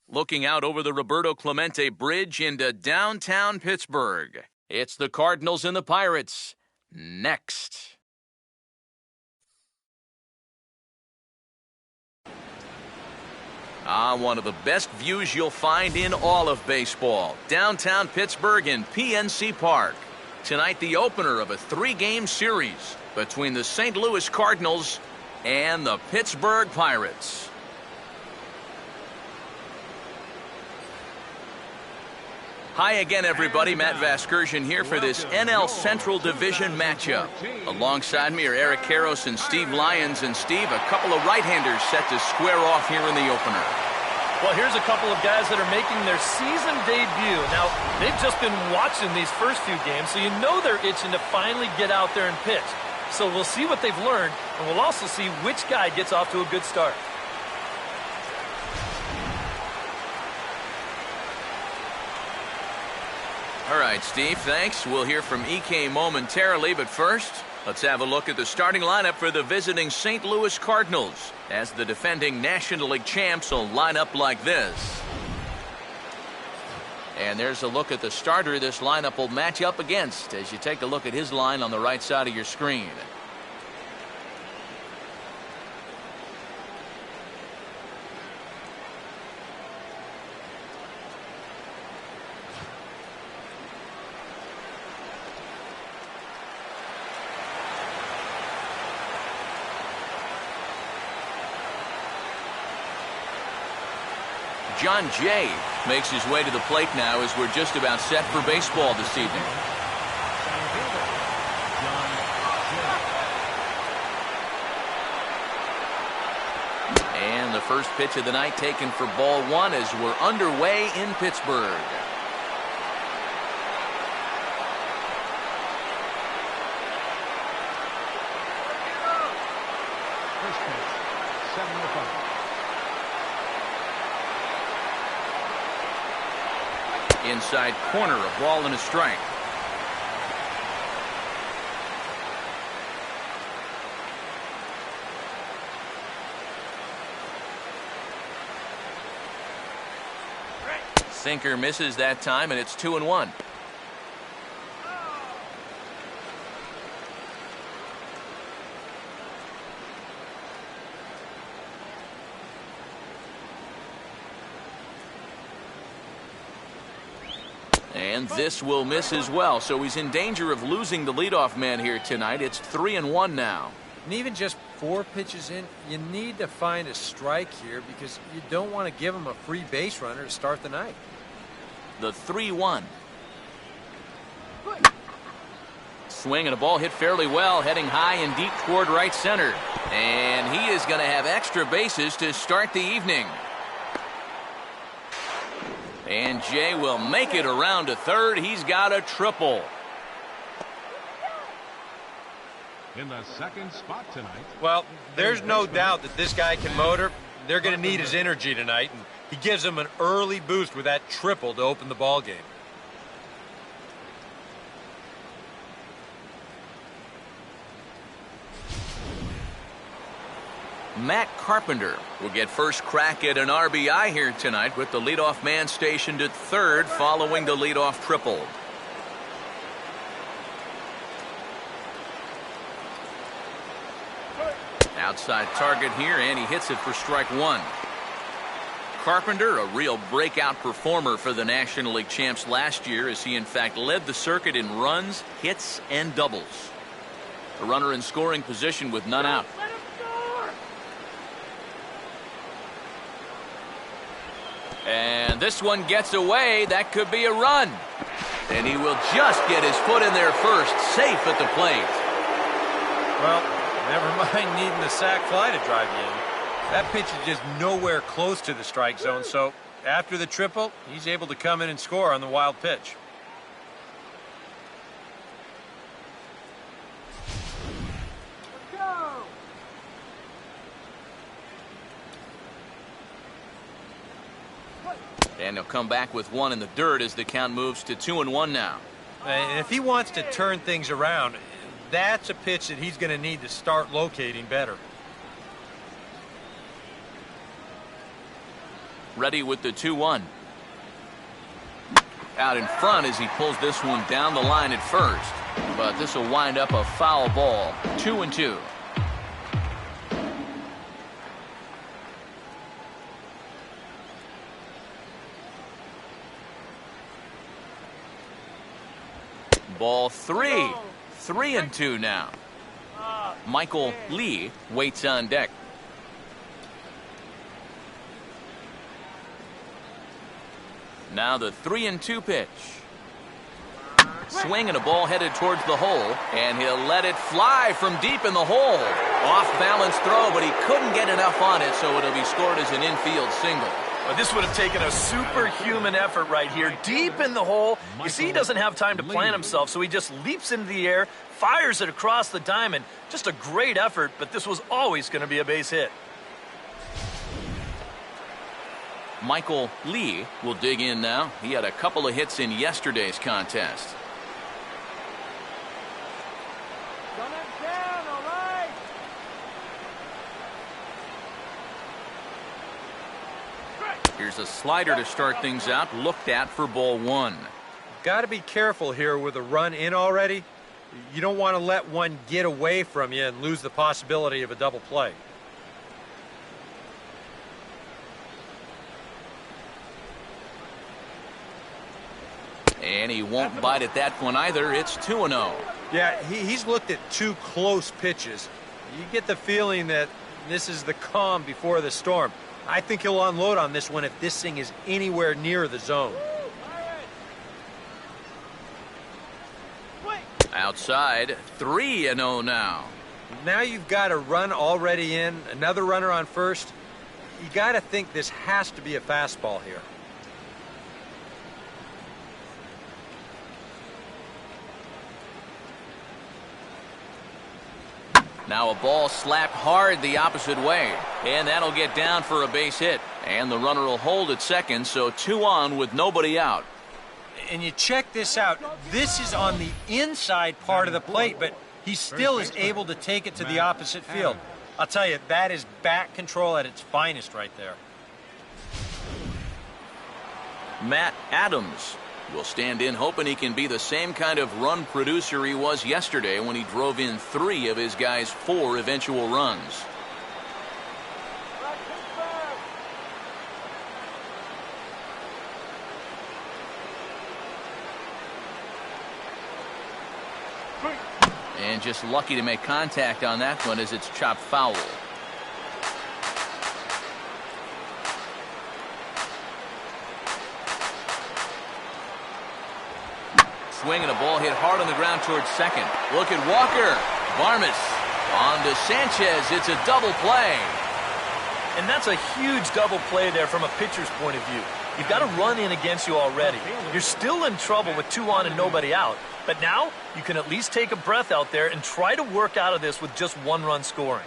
looking out over the Roberto Clemente Bridge into downtown Pittsburgh. It's the Cardinals and the Pirates. Next. One of the best views you'll find in all of baseball. Downtown Pittsburgh in PNC Park. Tonight, the opener of a 3-game series between the St. Louis Cardinals and the Pittsburgh Pirates. Hi again, everybody. Matt Vasgersian here for this NL Central Division matchup. Alongside me are Eric Karros and Steve Lyons. And Steve, a couple of right-handers set to square off here in the opener. Well, here's a couple of guys that are making their season debut. Now, they've just been watching these first few games, so you know they're itching to finally get out there and pitch. So we'll see what they've learned, and we'll also see which guy gets off to a good start. All right, Steve, thanks. We'll hear from EK momentarily, but first, let's have a look at the starting lineup for the visiting St. Louis Cardinals, as the defending National League champs will line up like this. And there's a look at the starter this lineup will match up against as you take a look at his line on the right side of your screen. John Jay makes his way to the plate now as we're just about set for baseball this evening. And the first pitch of the night taken for ball one as we're underway in Pittsburgh. First pitch, 7-5. Inside corner, a ball and a strike. Sinker misses that time, and it's 2-1. And this will miss as well, so he's in danger of losing the leadoff man here tonight. It's 3-1 now. And even just 4 pitches in, you need to find a strike here because you don't want to give him a free base runner to start the night. The 3-1. Swing and a ball hit fairly well, heading high and deep toward right center. And he is going to have extra bases to start the evening. And Jay will make it around to third. He's got a triple. In the second spot tonight. Well, there's no doubt that this guy can motor. They're going to need his energy tonight, and he gives them an early boost with that triple to open the ball game. Matt Carpenter will get first crack at an RBI here tonight with the leadoff man stationed at third following the leadoff triple. Outside target here, and he hits it for strike one. Carpenter, a real breakout performer for the National League champs last year, as he in fact led the circuit in runs, hits, and doubles. A runner in scoring position with none out. And this one gets away. That could be a run. And he will just get his foot in there first, safe at the plate. Well, never mind needing the sac fly to drive you in. That pitch is just nowhere close to the strike zone, so after the triple, he's able to come in and score on the wild pitch. And he'll come back with one in the dirt as the count moves to 2-1 now. And if he wants to turn things around, that's a pitch that he's going to need to start locating better. ready with the 2-1. Out in front as he pulls this one down the line at first. But this will wind up a foul ball. 2-2. Ball 3. 3-2 now. Michael Lee waits on deck. Now the 3-2 pitch. Swing and a ball headed towards the hole, and he'll let it fly from deep in the hole. Off balance throw, but he couldn't get enough on it, so it'll be scored as an infield single. Well, this would have taken a superhuman effort right here, deep in the hole. You see, he doesn't have time to plan himself, so he just leaps into the air, fires it across the diamond. Just a great effort, but this was always going to be a base hit. Michael Lee will dig in now. He had a couple of hits in yesterday's contest. Here's a slider to start things out, looked at for ball 1. Got to be careful here with a run in already. You don't want to let one get away from you and lose the possibility of a double play. And he won't bite at that one either. It's 2-0. Yeah, he's looked at 2 close pitches. You get the feeling that this is the calm before the storm. I think he'll unload on this one if this thing is anywhere near the zone. Outside, 3-0 now. Now you've got a run already in, another runner on first. You got to think this has to be a fastball here. Now a ball slapped hard the opposite way, and that'll get down for a base hit. And the runner will hold at second, so 2 on with nobody out. And you check this out. This is on the inside part of the plate, but he still is able to take it to the opposite field. I'll tell you, that is bat control at its finest right there. Matt Adams will stand in hoping he can be the same kind of run producer he was yesterday when he drove in 3 of his guys' 4 eventual runs. And just lucky to make contact on that one as it's chopped foul. Swing and a ball hit hard on the ground towards second. Look at Walker. Varmus on to Sanchez. It's a double play. And that's a huge double play there from a pitcher's point of view. You've got a run in against you already. You're still in trouble with 2 on and nobody out. But now you can at least take a breath out there and try to work out of this with just 1 run scoring.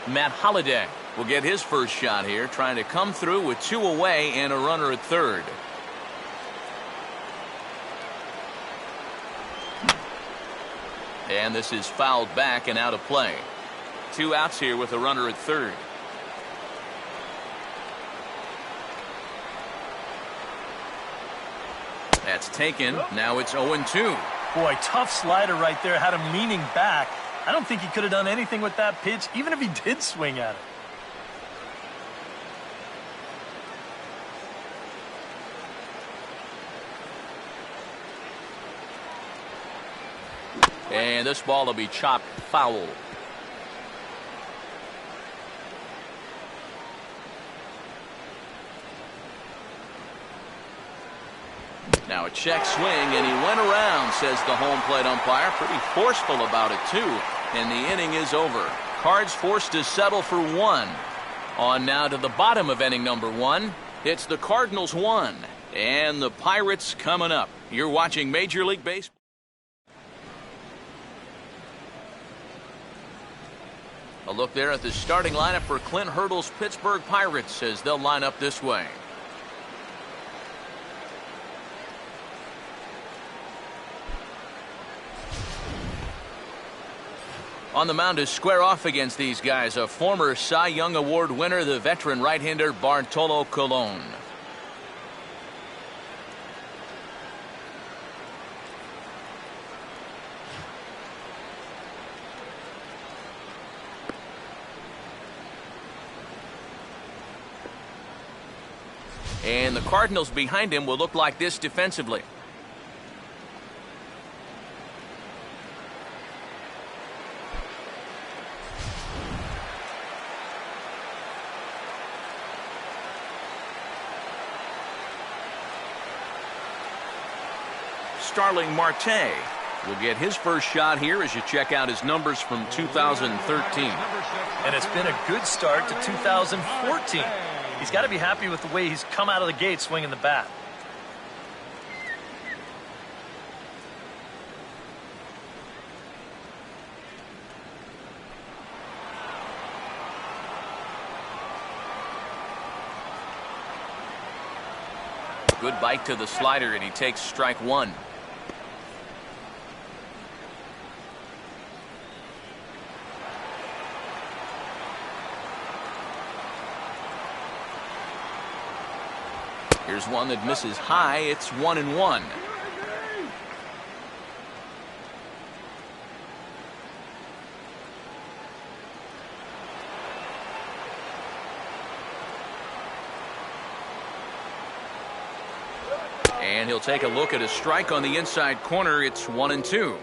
Matt Holliday will get his first shot here, trying to come through with 2 away and a runner at third. And this is fouled back and out of play. 2 outs here with a runner at third. That's taken. Now it's 0-2. Boy, tough slider right there. Had him leaning back. I don't think he could have done anything with that pitch, even if he did swing at it. And this ball will be chopped foul. Now a check swing, and he went around, says the home plate umpire. Pretty forceful about it, too. And the inning is over. Cards forced to settle for 1. On now to the bottom of inning number 1. It's the Cardinals 1 and the Pirates coming up. You're watching Major League Baseball. A look there at the starting lineup for Clint Hurdle's Pittsburgh Pirates as they'll line up this way. On the mound to square off against these guys, a former Cy Young Award winner, the veteran right-hander Bartolo Colon. And the Cardinals behind him will look like this defensively. Starling Marte will get his first shot here as you check out his numbers from 2013. And it's been a good start to 2014. He's got to be happy with the way he's come out of the gate swinging the bat. Good bite to the slider, and he takes strike one. Here's one that misses high. It's 1-1. And he'll take a look at a strike on the inside corner. It's 1-2.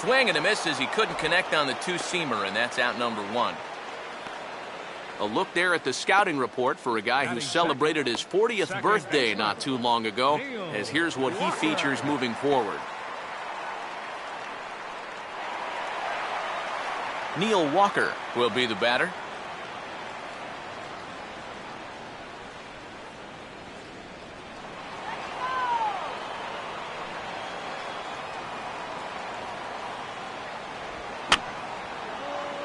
Swing and a miss as he couldn't connect on the two-seamer, and that's out number one. A look there at the scouting report for a guy who celebrated his 40th birthday not too long ago, as here's what he features moving forward. Neil Walker will be the batter.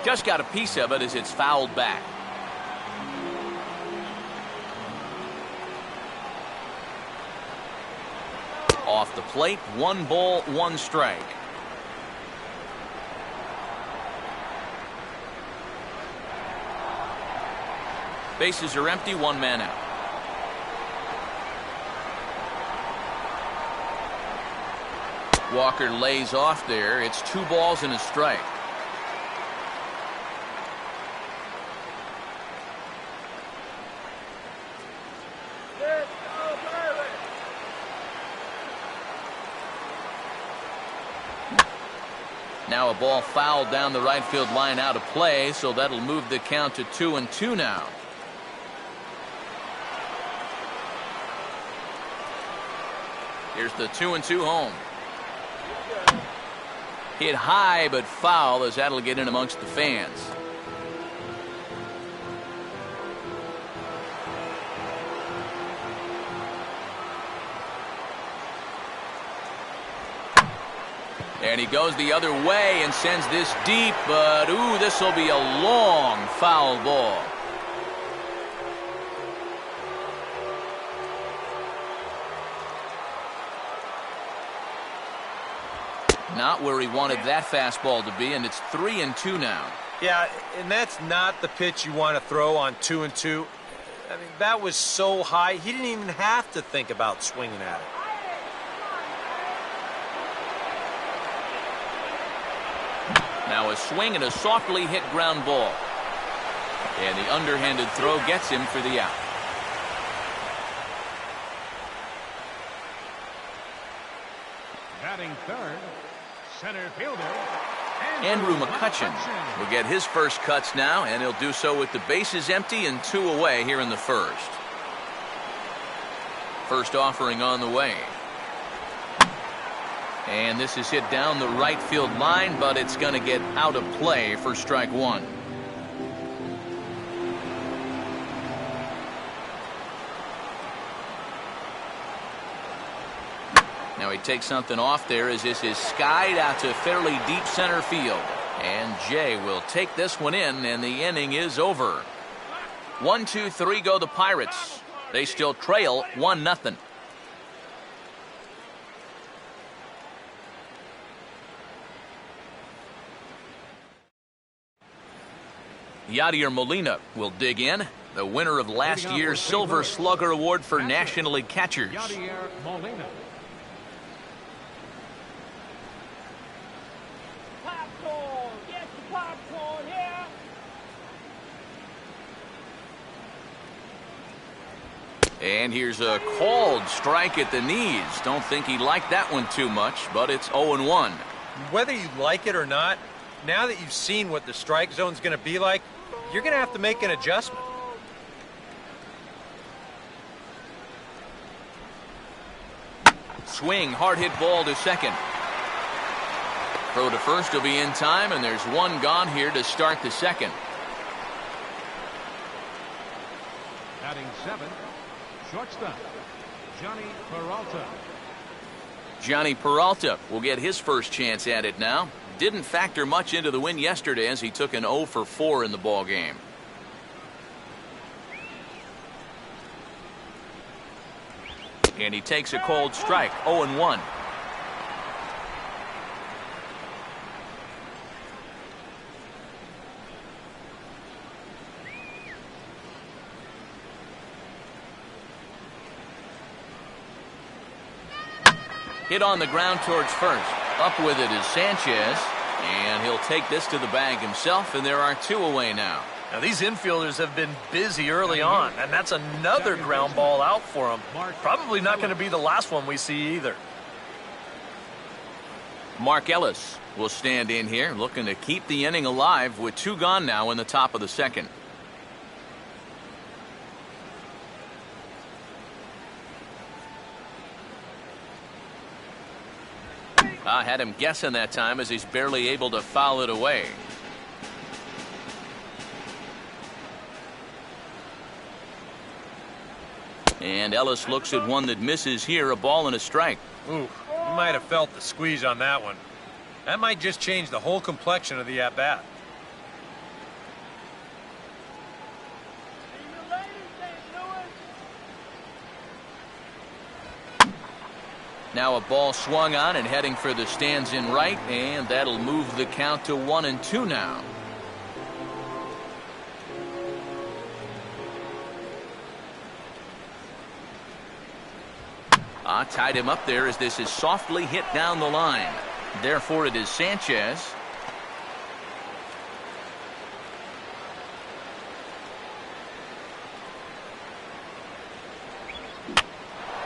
Just got a piece of it as it's fouled back. Off the plate, 1 ball, 1 strike. Bases are empty, 1 man out. Walker lays off there. It's 2 balls and a strike. Now a ball fouled down the right field line out of play, so that'll move the count to 2-2 now. Here's the 2-2 home. Hit high but foul as that'll get in amongst the fans. And he goes the other way and sends this deep, but ooh, this will be a long foul ball. Not where he wanted that fastball to be, and it's 3-2 now. Yeah, and that's not the pitch you want to throw on 2-2. I mean, that was so high, he didn't even have to think about swinging at it. Now a swing and a softly hit ground ball. And the underhanded throw gets him for the out. Batting third, center fielder, Andrew McCutchen will get his first cuts now, and he'll do so with the bases empty and 2 away here in the first. First offering on the way. And this is hit down the right field line, but it's going to get out of play for strike one. Now he takes something off there as this is skied out to fairly deep center field. And Jay will take this one in, and the inning is over. 1, 2, 3 go the Pirates. They still trail 1-0. Yadier Molina will dig in, the winner of last year's Silver Slugger Award for National League catchers. Yadier Molina. Popcorn! Get the popcorn here! And here's a called strike at the knees. Don't think he liked that one too much, but it's 0-1. Whether you like it or not, now that you've seen what the strike zone's going to be like, you're going to have to make an adjustment. Swing, hard hit ball to second. Throw to first will be in time, and there's one gone here to start the second. Batting 7, shortstop, Johnny Peralta. Johnny Peralta will get his first chance at it now. Didn't factor much into the win yesterday as he took an 0 for 4 in the ball game. And he takes a cold strike, 0-1. Hit on the ground towards first. Up with it is Sanchez, and he'll take this to the bag himself, and there are 2 away now. Now, these infielders have been busy early on, and that's another ground ball out for them. Probably not going to be the last one we see either. Mark Ellis will stand in here, looking to keep the inning alive with 2 gone now in the top of the second. I had him guessing that time as he's barely able to foul it away. And Ellis looks at one that misses here, a ball and a strike. Ooh, you might have felt the squeeze on that one. That might just change the whole complexion of the at-bat. Now a ball swung on and heading for the stands in right, and that'll move the count to 1-2 now. Tied him up there as this is softly hit down the line. Therefore it is Sanchez.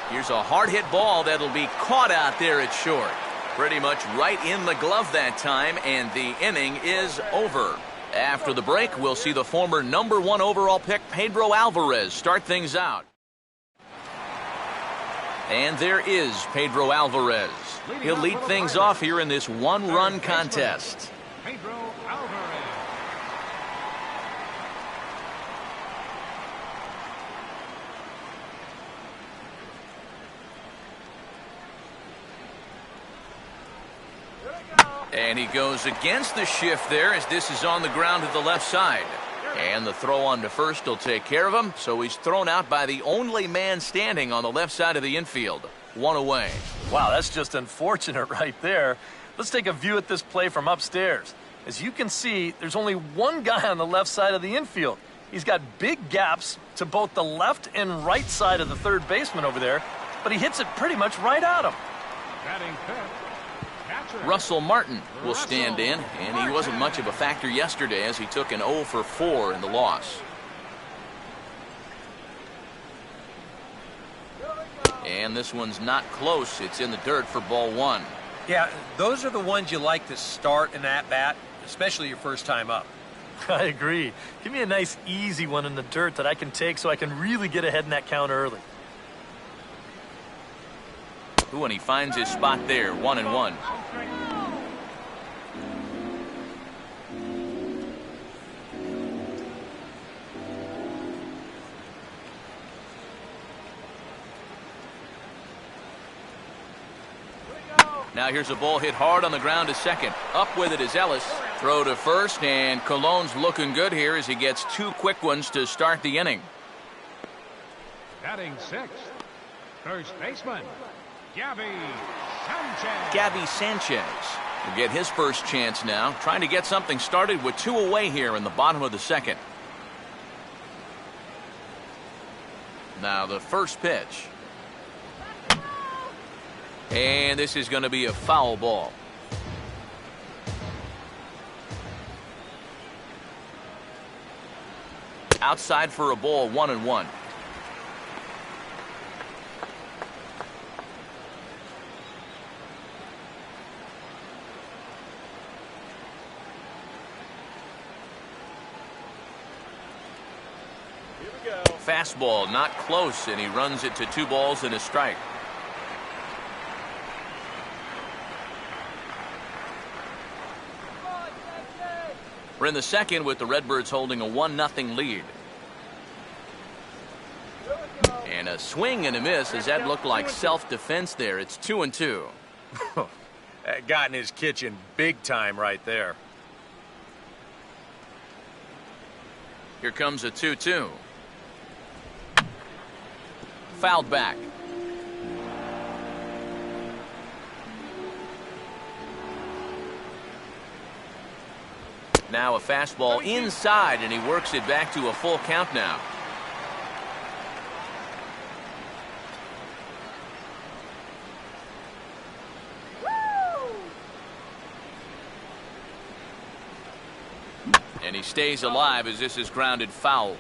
Here's a hard hit ball that'll be caught out there at short. Pretty much right in the glove that time, and the inning is over. After the break, we'll see the former #1 overall pick Pedro Alvarez start things out. And there is Pedro Alvarez. He'll lead things off here in this one-run contest. Pedro Alvarez. And he goes against the shift there as this is on the ground to the left side. And the throw on to first will take care of him, so he's thrown out by the only man standing on the left side of the infield. 1 away. Wow, that's just unfortunate right there. Let's take a view at this play from upstairs. As you can see, there's only one guy on the left side of the infield. He's got big gaps to both the left and right side of the third baseman over there, but he hits it pretty much right at him. Batting fifth, catcher Russell Martin will stand in, and he wasn't much of a factor yesterday as he took an 0 for 4 in the loss. And this one's not close. It's in the dirt for ball 1. Yeah, those are the ones you like to start an at-bat, especially your first time up. I agree. Give me a nice, easy one in the dirt that I can take so I can really get ahead in that count early. Ooh, and he finds his spot there, 1-1. Now here's a ball hit hard on the ground to second. Up with it is Ellis. Throw to first, and Cologne's looking good here as he gets 2 quick ones to start the inning. Batting sixth, first baseman, Gabby Sanchez. Gabby Sanchez will get his first chance now, trying to get something started with 2 away here in the bottom of the second. Now the first pitch. And this is going to be a foul ball. Outside for a ball, 1-1. Fastball not close, and he runs it to 2 balls and a strike. We're in the second with the Redbirds holding a 1-0 lead. And a swing and a miss. Does that look like self-defense there? It's 2-2. That got in his kitchen big time right there. Here comes a 2-2. Fouled back. Now a fastball inside, and he works it back to a full count now. And he stays alive as this is grounded foul.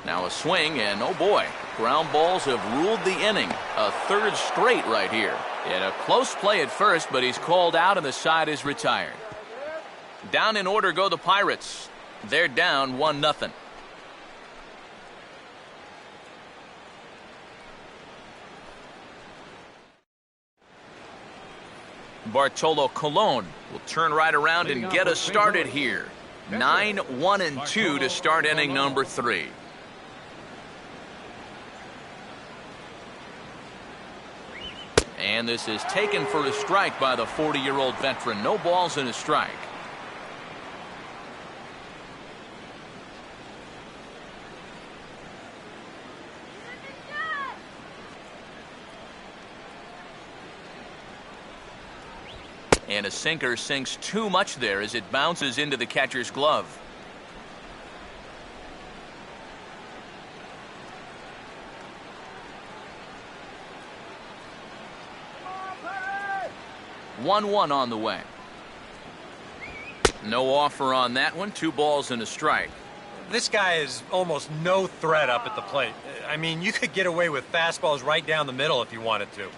Now a swing, and oh boy, ground balls have ruled the inning. A 3rd straight right here. In a close play at first, but he's called out and the side is retired. Down in order go the Pirates. They're down 1-0. Bartolo Colon will turn right around and get us started here. 9-1-2 to start inning number 3. And this is taken for a strike by the 40-year-old veteran. No balls and a strike. And a sinker sinks too much there as it bounces into the catcher's glove. One on the way. No offer on that one. 2 balls and a strike. This guy is almost no threat up at the plate. I mean, you could get away with fastballs right down the middle if you wanted to.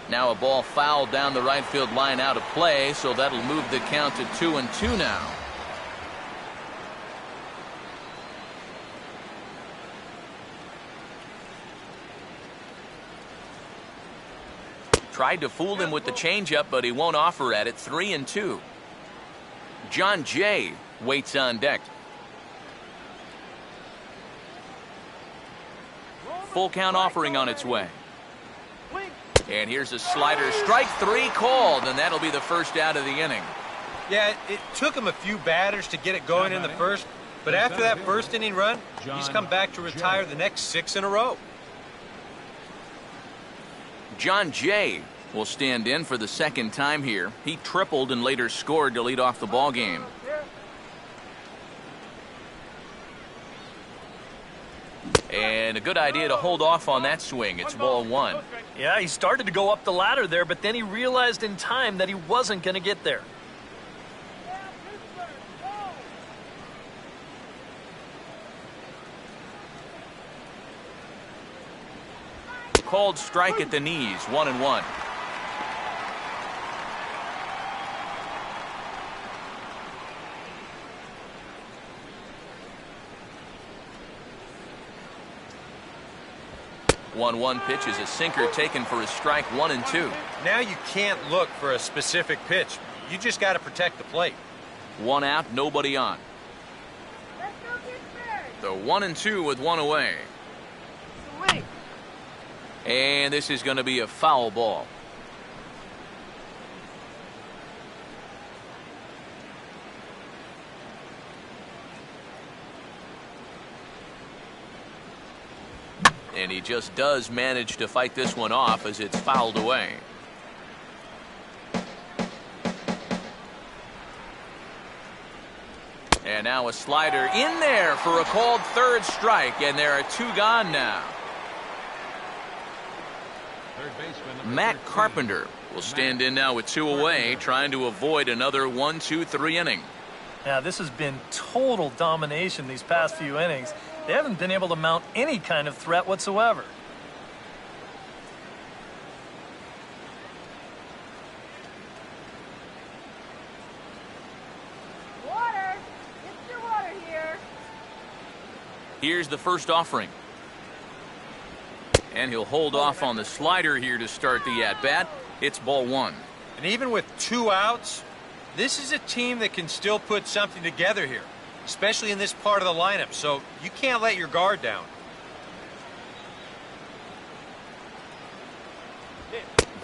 Now a ball fouled down the right field line out of play, so that'll move the count to 2-2 now. Tried to fool him with the changeup, but he won't offer at it. 3-2. John Jay waits on deck. Full count offering on its way. And here's a slider. Strike 3 called, and that'll be the first out of the inning. Yeah, it took him a few batters to get it going in the first, but after that first inning run, he's come back to retire the next 6 in a row. John Jay will stand in for the 2nd time here. He tripled and later scored to lead off the ball game. And a good idea to hold off on that swing. It's ball 1. Yeah, he started to go up the ladder there, but then he realized in time that he wasn't going to get there. Called strike at the knees. 1-1. 1-1 pitch is a sinker taken for a strike 1 and 2. Now you can't look for a specific pitch. You just got to protect the plate. 1 out, nobody on. Let's go get The 1 and 2 with 1 away. Swing. And this is going to be a foul ball. And he just does manage to fight this one off as it's fouled away. And now a slider in there for a called third strike, and there are 2 gone now. Third baseman, number Matt 13. Carpenter will stand in now with 2 away, trying to avoid another 1-2-3 inning. Now, this has been total domination these past few innings. They haven't been able to mount any kind of threat whatsoever. Water. Get your water here. Here's the first offering. And he'll hold off on the slider here to start the at-bat. It's ball 1. And even with 2 outs, this is a team that can still put something together here, especially in this part of the lineup, so you can't let your guard down.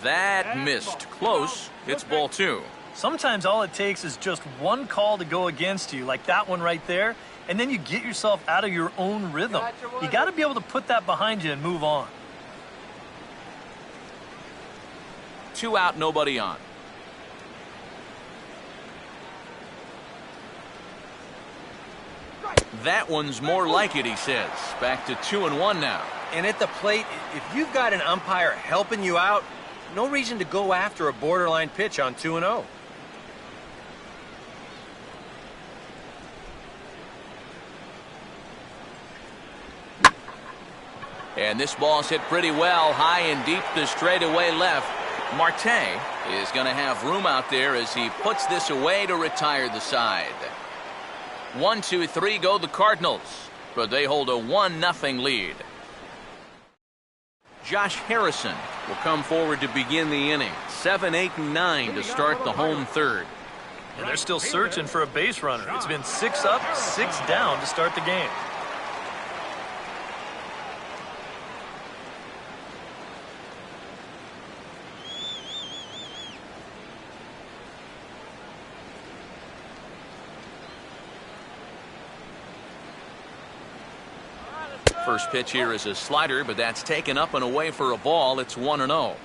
That missed. Close. It's ball 2. Sometimes all it takes is just one call to go against you, like that one right there, and then you get yourself out of your own rhythm. You got to be able to put that behind you and move on. 2 out, nobody on. That one's more like it, he says. Back to 2-1 now. And at the plate, if you've got an umpire helping you out, no reason to go after a borderline pitch on 2-0. And this ball's hit pretty well, high and deep to straightaway left. Marte is going to have room out there as he puts this away to retire the side. 1-2-3 go the Cardinals, but they hold a 1-0 lead. Josh Harrison will come forward to begin the inning. 7, 8, and 9 to start the home third. And they're still searching for a base runner. It's been 6 up, 6 down to start the game. First pitch here is a slider, but that's taken up and away for a ball. It's 1-0.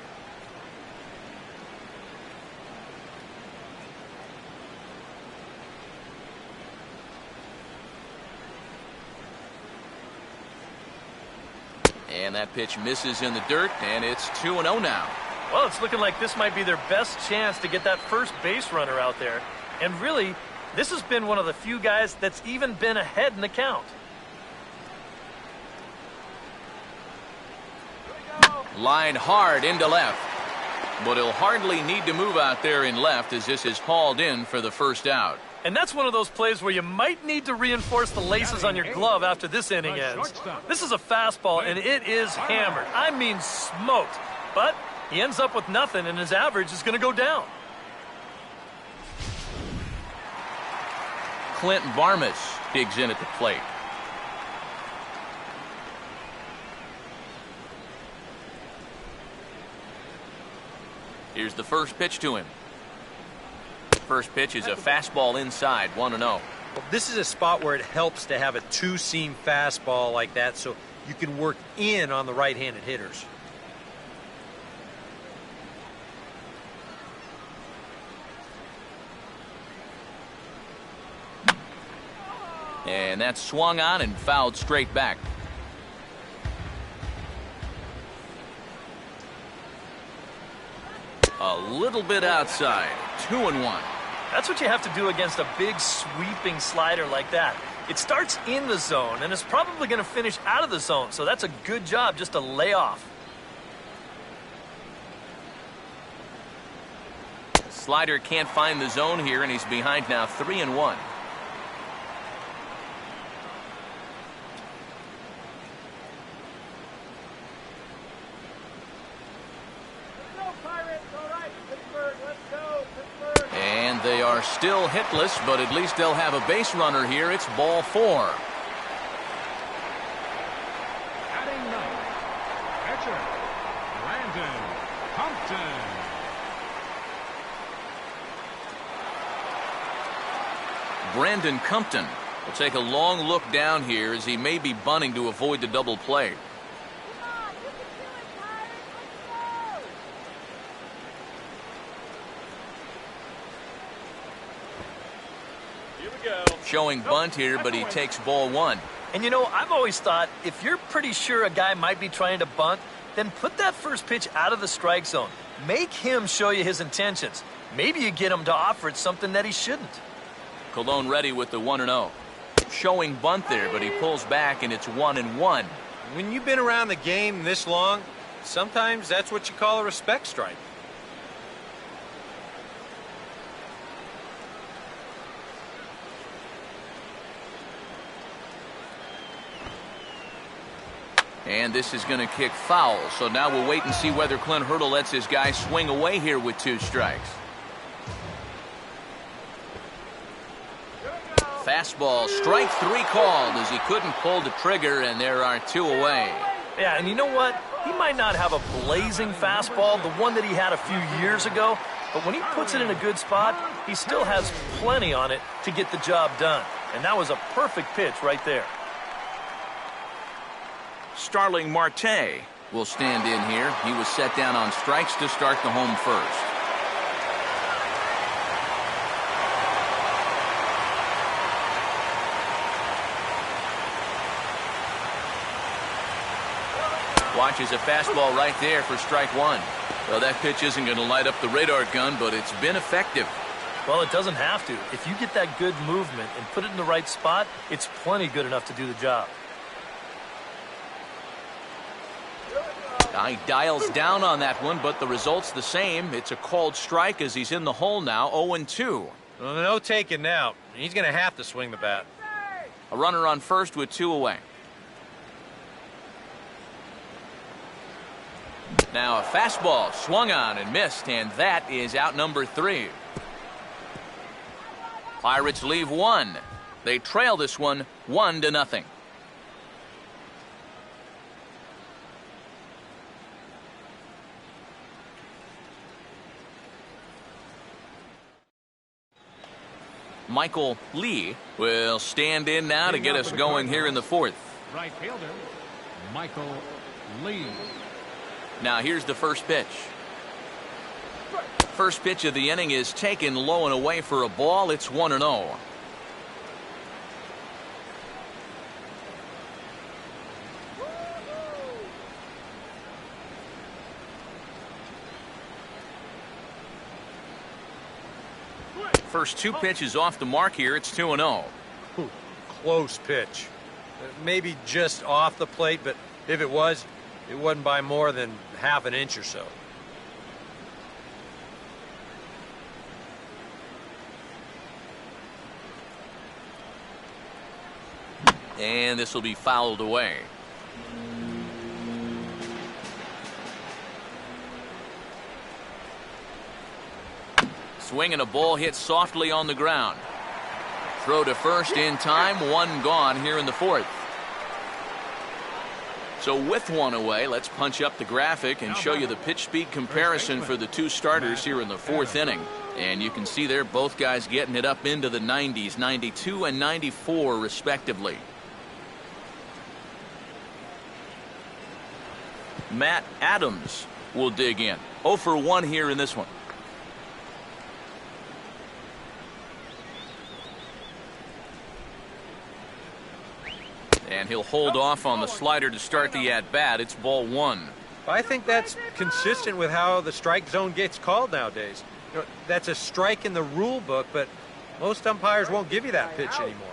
And that pitch misses in the dirt, and it's 2-0 now. Well, it's looking like this might be their best chance to get that first base runner out there. And really, this has been one of the few guys that's even been ahead in the count. Line hard into left. But he'll hardly need to move out there in left as this is hauled in for the first out. And that's one of those plays where you might need to reinforce the laces on your glove after this inning ends. This is a fastball, and it is hammered. I mean smoked. But he ends up with nothing, and his average is going to go down. Clint Varmus digs in at the plate. Here's the first pitch to him. First pitch is a fastball inside, 1-0. Well, this is a spot where it helps to have a two-seam fastball like that so you can work in on the right-handed hitters. And that's swung on and fouled straight back. A little bit outside, 2-1. That's what you have to do against a big sweeping slider like that. It starts in the zone, and it's probably going to finish out of the zone, so that's a good job just to lay off. Slider can't find the zone here, and he's behind now 3-1. are still hitless, but at least they'll have a base runner here. It's ball 4. Batting ninth, catcher, Brandon Compton. Brandon Compton will take a long look down here as he may be bunting to avoid the double play. Showing bunt here, but he takes ball 1. And you know, I've always thought if you're pretty sure a guy might be trying to bunt, then put that first pitch out of the strike zone. Make him show you his intentions. Maybe you get him to offer it something that he shouldn't. Colon ready with the 1-0. Showing bunt there, but he pulls back and it's 1-1. When you've been around the game this long, sometimes that's what you call a respect strike. And this is going to kick foul. So now we'll wait and see whether Clint Hurdle lets his guy swing away here with 2 strikes. Fastball, strike 3 called as he couldn't pull the trigger, and there are 2 away. Yeah, and you know what? He might not have a blazing fastball, the one that he had a few years ago, but when he puts it in a good spot, he still has plenty on it to get the job done. And that was a perfect pitch right there. Starling Marte will stand in here. He was set down on strikes to start the home first. Watches a fastball right there for strike 1. Well, that pitch isn't going to light up the radar gun, but it's been effective. Well, it doesn't have to. If you get that good movement and put it in the right spot, it's plenty good enough to do the job. He dials down on that one, but the result's the same. It's a called strike as he's in the hole now, 0-2. Well, no taking now. He's going to have to swing the bat. A runner on first with 2 away. Now a fastball swung on and missed, and that is out number 3. Pirates leave 1. They trail this one 1-0. Michael Lee will stand in now to get us going here in the 4th. Right fielder, Michael Lee. Now here's the first pitch. First pitch of the inning is taken low and away for a ball. It's 1-0. First 2 pitches off the mark here. It's 2-0. Close pitch. Maybe just off the plate, but if it was, it wasn't by more than half an inch or so. And this will be fouled away. Swing and a ball hit softly on the ground. Throw to first in time. 1 gone here in the 4th. So with 1 away, let's punch up the graphic and show you the pitch speed comparison for the 2 starters here in the 4th inning. And you can see there both guys getting it up into the 90s, 92 and 94 respectively. Matt Adams will dig in. 0 for 1 here in this one. And he'll hold off on the slider to start the at-bat. It's ball 1. I think that's consistent with how the strike zone gets called nowadays. You know, that's a strike in the rule book, but most umpires won't give you that pitch anymore.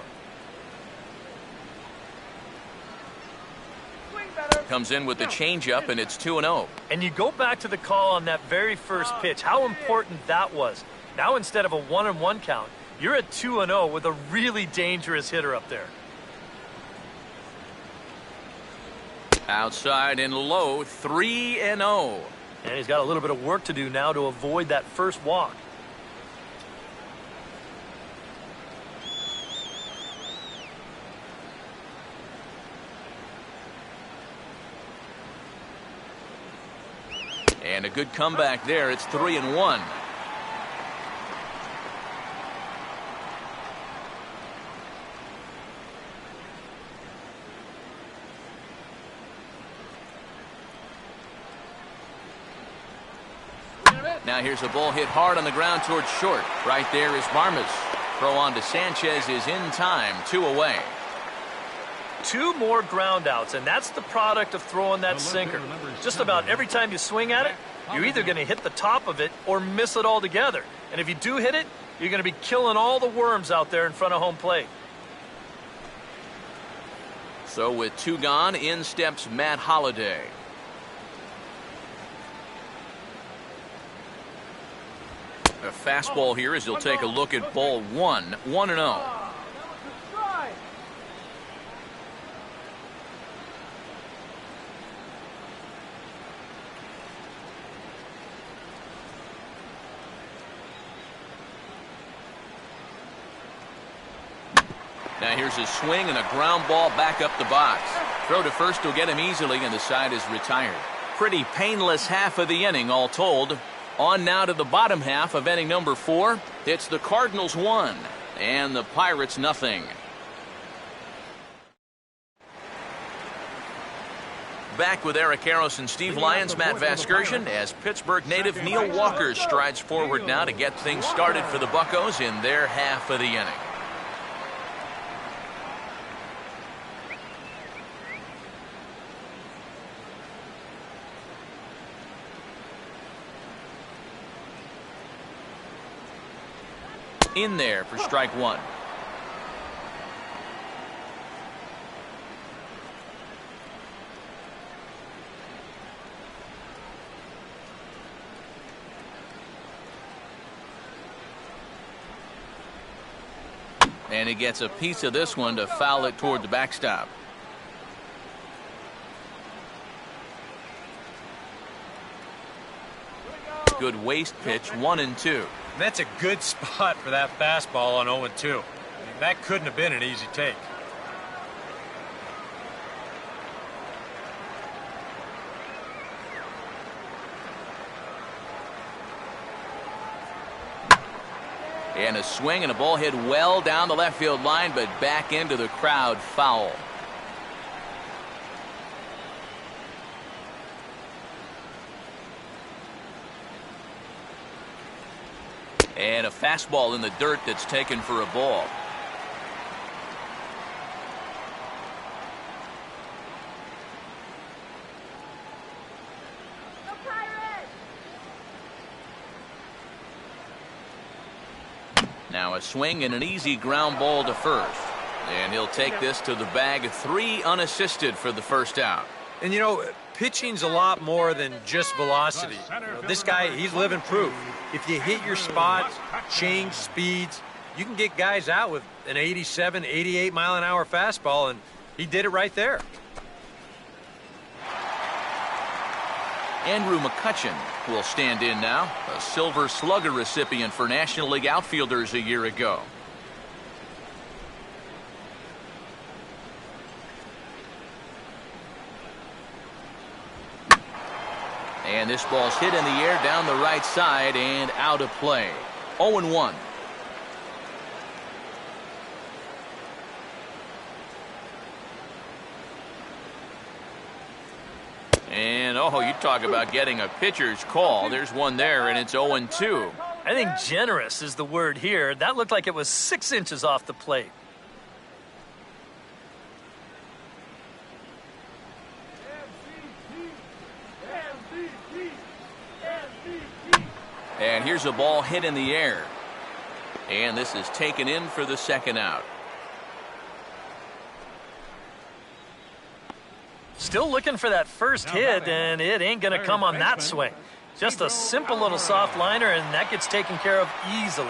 Comes in with the changeup, and it's 2-0. And you go back to the call on that very first pitch, how important that was. Now instead of a 1-1 count, you're at 2-0 with a really dangerous hitter up there. Outside and low, 3-0. And he's got a little bit of work to do now to avoid that first walk. And a good comeback there. It's 3-1. Now here's a ball hit hard on the ground towards short. Right there is Barmas. Throw on to Sanchez is in time. 2 away. 2 more ground outs, and that's the product of throwing that sinker. Just about every time you swing at it, you're either going to hit the top of it or miss it altogether. And if you do hit it, you're going to be killing all the worms out there in front of home plate. So with 2 gone, in steps Matt Holliday. A fastball here as he'll take a look at ball 1. 1-0. Now here's a swing and a ground ball back up the box. Throw to first will get him easily, and the side is retired. Pretty painless half of the inning all told. On now to the bottom half of inning number 4. It's the Cardinals 1 and the Pirates nothing. Back with Eric Harris and Steve Lyons, Matt Vasgersian, as Pittsburgh native Neil Walker strides forward now to get things started for the Buccos in their half of the inning. In there for strike 1. And he gets a piece of this one to foul it toward the backstop. Good waist pitch, 1-2. That's a good spot for that fastball on 0-2. That couldn't have been an easy take. And a swing and a ball hit well down the left field line, but back into the crowd, foul. And a fastball in the dirt that's taken for a ball. Now a swing and an easy ground ball to first. And he'll take this to the bag. 3 unassisted for the first out. And you know, pitching's a lot more than just velocity. This guy, he's living proof. If you hit your spots, change speeds, you can get guys out with an 87, 88 mile an hour fastball, and he did it right there. Andrew McCutchen will stand in now, a Silver Slugger recipient for National League outfielders a year ago. And this ball's hit in the air down the right side and out of play. 0-1. And, oh, you talk about getting a pitcher's call. There's one there, and it's 0-2. I think generous is the word here. That looked like it was 6 inches off the plate. And here's a ball hit in the air. And this is taken in for the second out. Still looking for that first hit, and it ain't going to come on that swing. Just a simple little soft liner, and that gets taken care of easily.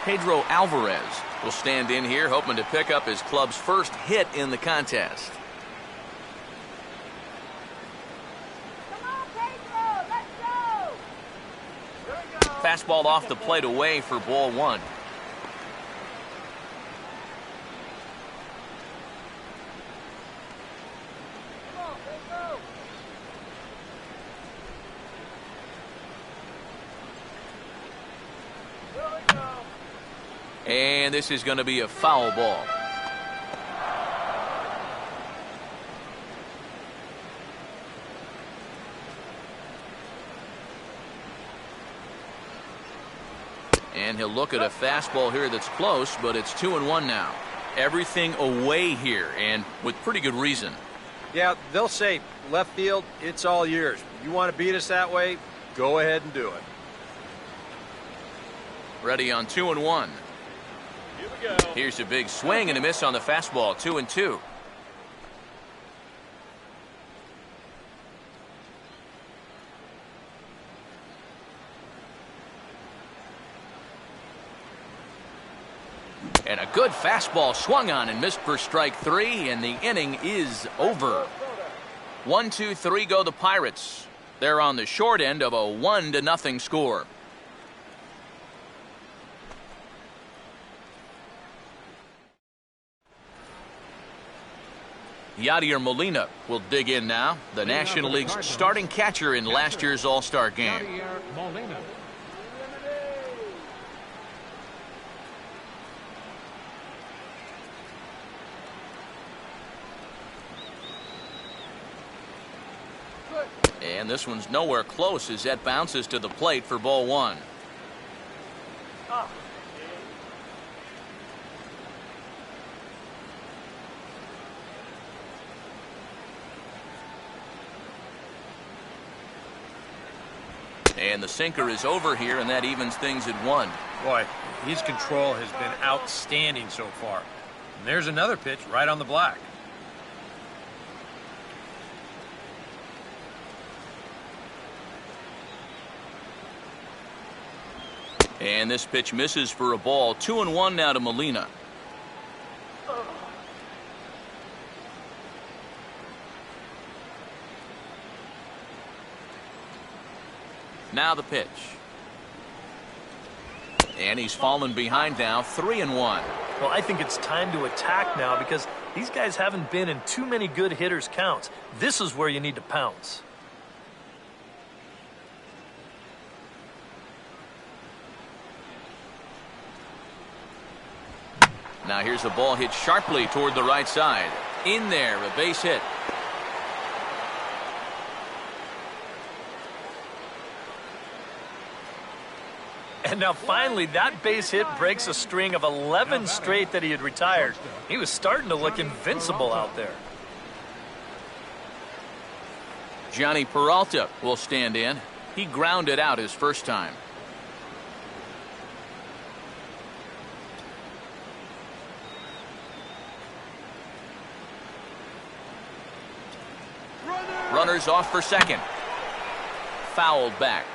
Pedro Alvarez will stand in here, hoping to pick up his club's first hit in the contest. Fastball off the plate away for ball 1. And this is going to be a foul ball. And he'll look at a fastball here that's close, but it's 2-1 now. Everything away here, and with pretty good reason. Yeah, they'll say, left field, it's all yours. You want to beat us that way? Go ahead and do it. Ready on 2-1. Here we go. Here's a big swing and a miss on the fastball. 2-2. And a good fastball swung on and missed for strike 3, and the inning is over. 1-2-3 go the Pirates. They're on the short end of a 1-0 score. Yadier Molina will dig in now, the National League's starting catcher in last year's All-Star game. Yadier Molina. And this one's nowhere close as that bounces to the plate for ball 1. And the sinker is over here, and that evens things at 1. Boy, his control has been outstanding so far. And there's another pitch right on the black. And this pitch misses for a ball. 2-1 now to Molina. Now the pitch. And he's fallen behind now. 3-1. Well, I think it's time to attack now because these guys haven't been in too many good hitters' counts. This is where you need to pounce. Now here's a ball hit sharply toward the right side. In there, a base hit. And now finally that base hit breaks a string of 11 straight that he had retired. He was starting to look invincible out there. Johnny Peralta will stand in. He grounded out his first time. Runners off for second. Fouled back.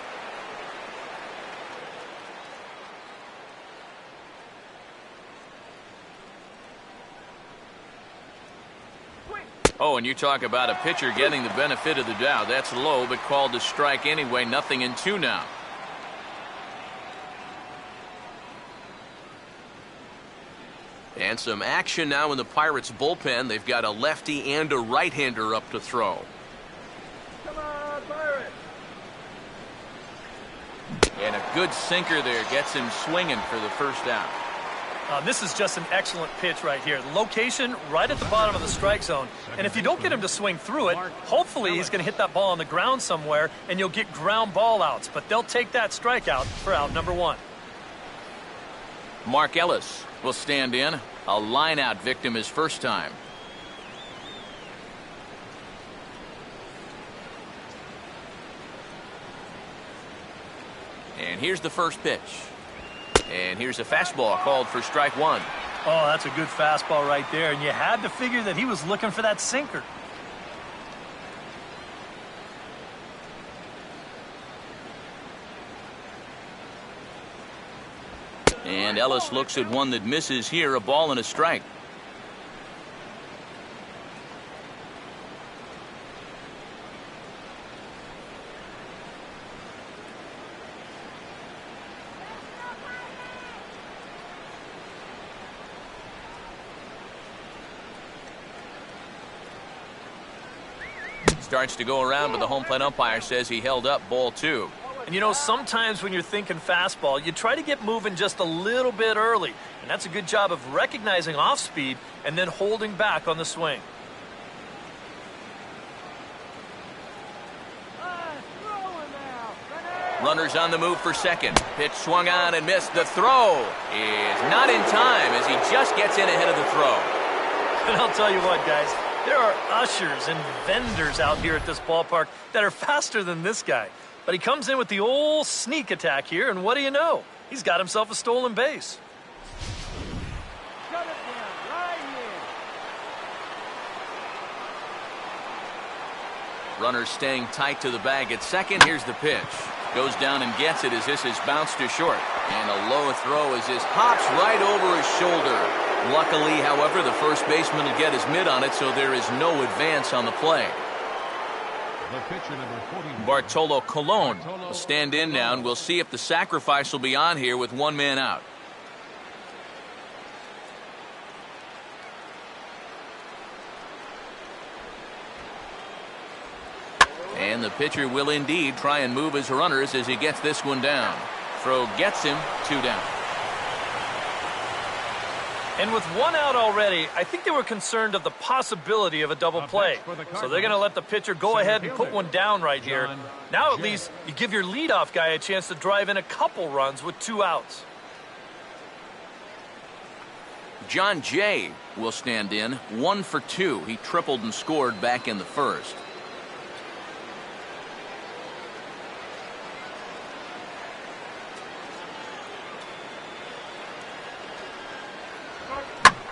Oh, and you talk about a pitcher getting the benefit of the doubt. That's low, but called to strike anyway. 0-2 now. And some action now in the Pirates bullpen. They've got a lefty and a right-hander up to throw. Come on, Pirates. And a good sinker there gets him swinging for the first out. This is just an excellent pitch right here. Location right at the bottom of the strike zone. And if you don't get him to swing through it, hopefully he's going to hit that ball on the ground somewhere and you'll get ground ball outs. But they'll take that strikeout for out number 1. Mark Ellis will stand in. A line-out victim his first time. And here's the first pitch. And here's a fastball called for strike 1. Oh, that's a good fastball right there. And you had to figure that he was looking for that sinker. And Ellis looks at one that misses here, a ball and a strike. Starts to go around, but the home plate umpire says he held up ball 2. And you know, sometimes when you're thinking fastball, you try to get moving just a little bit early. And that's a good job of recognizing off speed and then holding back on the swing. Runners on the move for second. Pitch swung on and missed. The throw is not in time as he just gets in ahead of the throw. And I'll tell you what, guys, there are ushers and vendors out here at this ballpark that are faster than this guy. But he comes in with the old sneak attack here, and what do you know? He's got himself a stolen base. Shut it down right here. Runners staying tight to the bag at second. Here's the pitch. Goes down and gets it as this is bounced to short. And a low throw as this hops right over his shoulder. Luckily, however, the first baseman will get his mitt on it, so there is no advance on the play. The pitcher, number 41. Bartolo Colon will stand in now, and we'll see if the sacrifice will be on here with one man out. And the pitcher will indeed try and move his runners as he gets this one down. Throw gets him, 2 down. And with one out already, I think they were concerned of the possibility of a double play. So they're going to let the pitcher go ahead and put one down right here. Now at least you give your leadoff guy a chance to drive in a couple runs with 2 outs. John Jay will stand in, 1 for 2. He tripled and scored back in the first.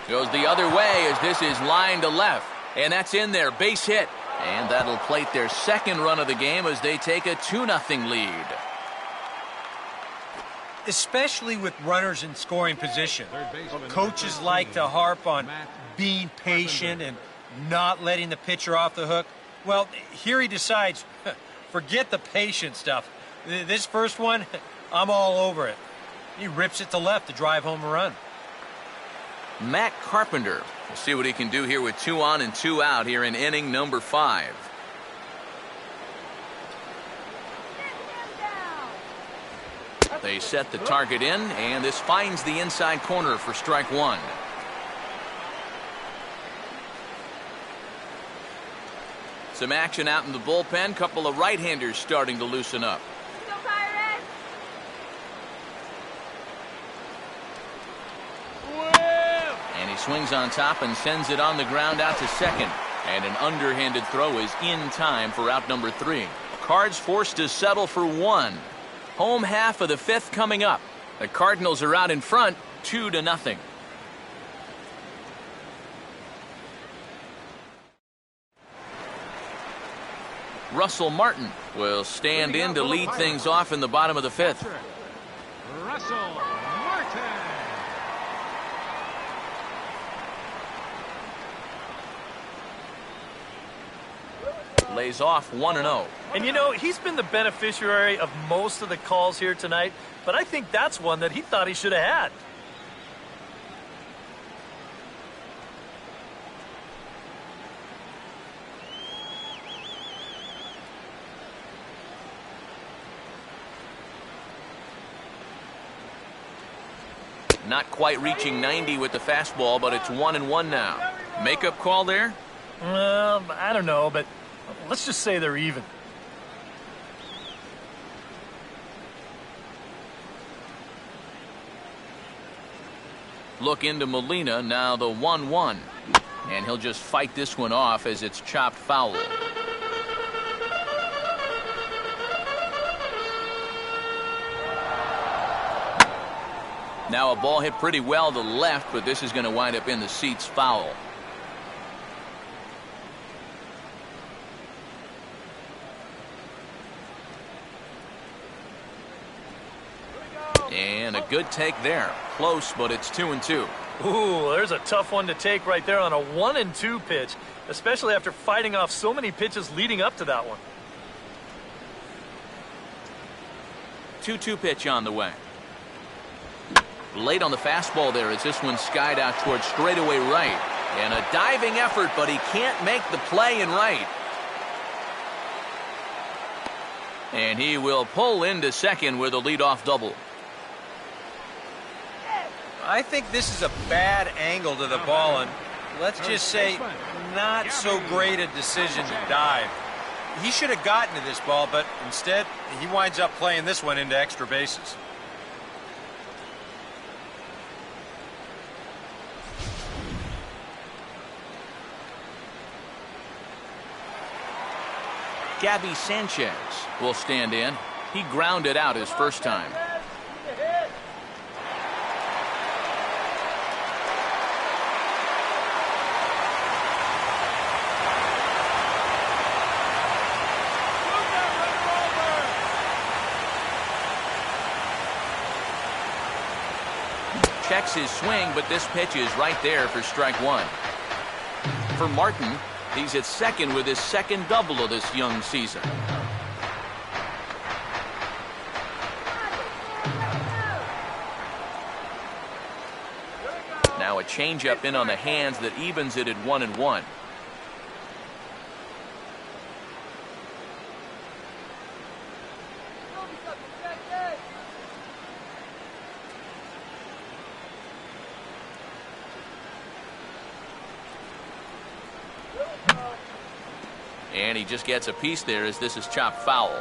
Goes the other way as this is line to left. And that's in there, base hit. And that'll plate their second run of the game as they take a 2-0 lead. Especially with runners in scoring position. Coaches like to harp on being patient and not letting the pitcher off the hook. Well, here he decides, forget the patient stuff. This first one, I'm all over it. He rips it to left to drive home a run. Matt Carpenter. We'll see what he can do here with 2 on and 2 out here in inning number 5. They set the target in, and this finds the inside corner for strike 1. Some action out in the bullpen. Couple of right-handers starting to loosen up. And he swings on top and sends it on the ground out to second. And an underhanded throw is in time for out number 3. Cards forced to settle for 1. Home half of the 5th coming up. The Cardinals are out in front, 2-0. Russell Martin will stand in to lead things off in the bottom of the 5th. Russell Martin. Lays off 1-0. And you know, he's been the beneficiary of most of the calls here tonight, but I think that's one that he thought he should have had. Not quite reaching 90 with the fastball, but it's 1-1 now. Makeup call there? I don't know, but let's just say they're even. Look into Molina, now the 1-1. And he'll just fight this one off as it's chopped foul. Now a ball hit pretty well to left, but this is going to wind up in the seats foul. And a good take there. Close, but it's 2-2. Ooh, there's a tough one to take right there on a 1-2 pitch, especially after fighting off so many pitches leading up to that one. 2-2 pitch on the way. Late on the fastball there as this one skied out towards straightaway right. And a diving effort, but he can't make the play in right. And he will pull into second with a leadoff double. I think this is a bad angle to the ball, and let's just say not so great a decision to dive. He should have gotten to this ball, but instead he winds up playing this one into extra bases. Gabby Sanchez will stand in. He grounded out his first time. Checks his swing, but this pitch is right there for strike one. For Martin, he's at second with his second double of this young season. Now a changeup in on the hands that evens it at 1-1. And he just gets a piece there as this is chopped foul.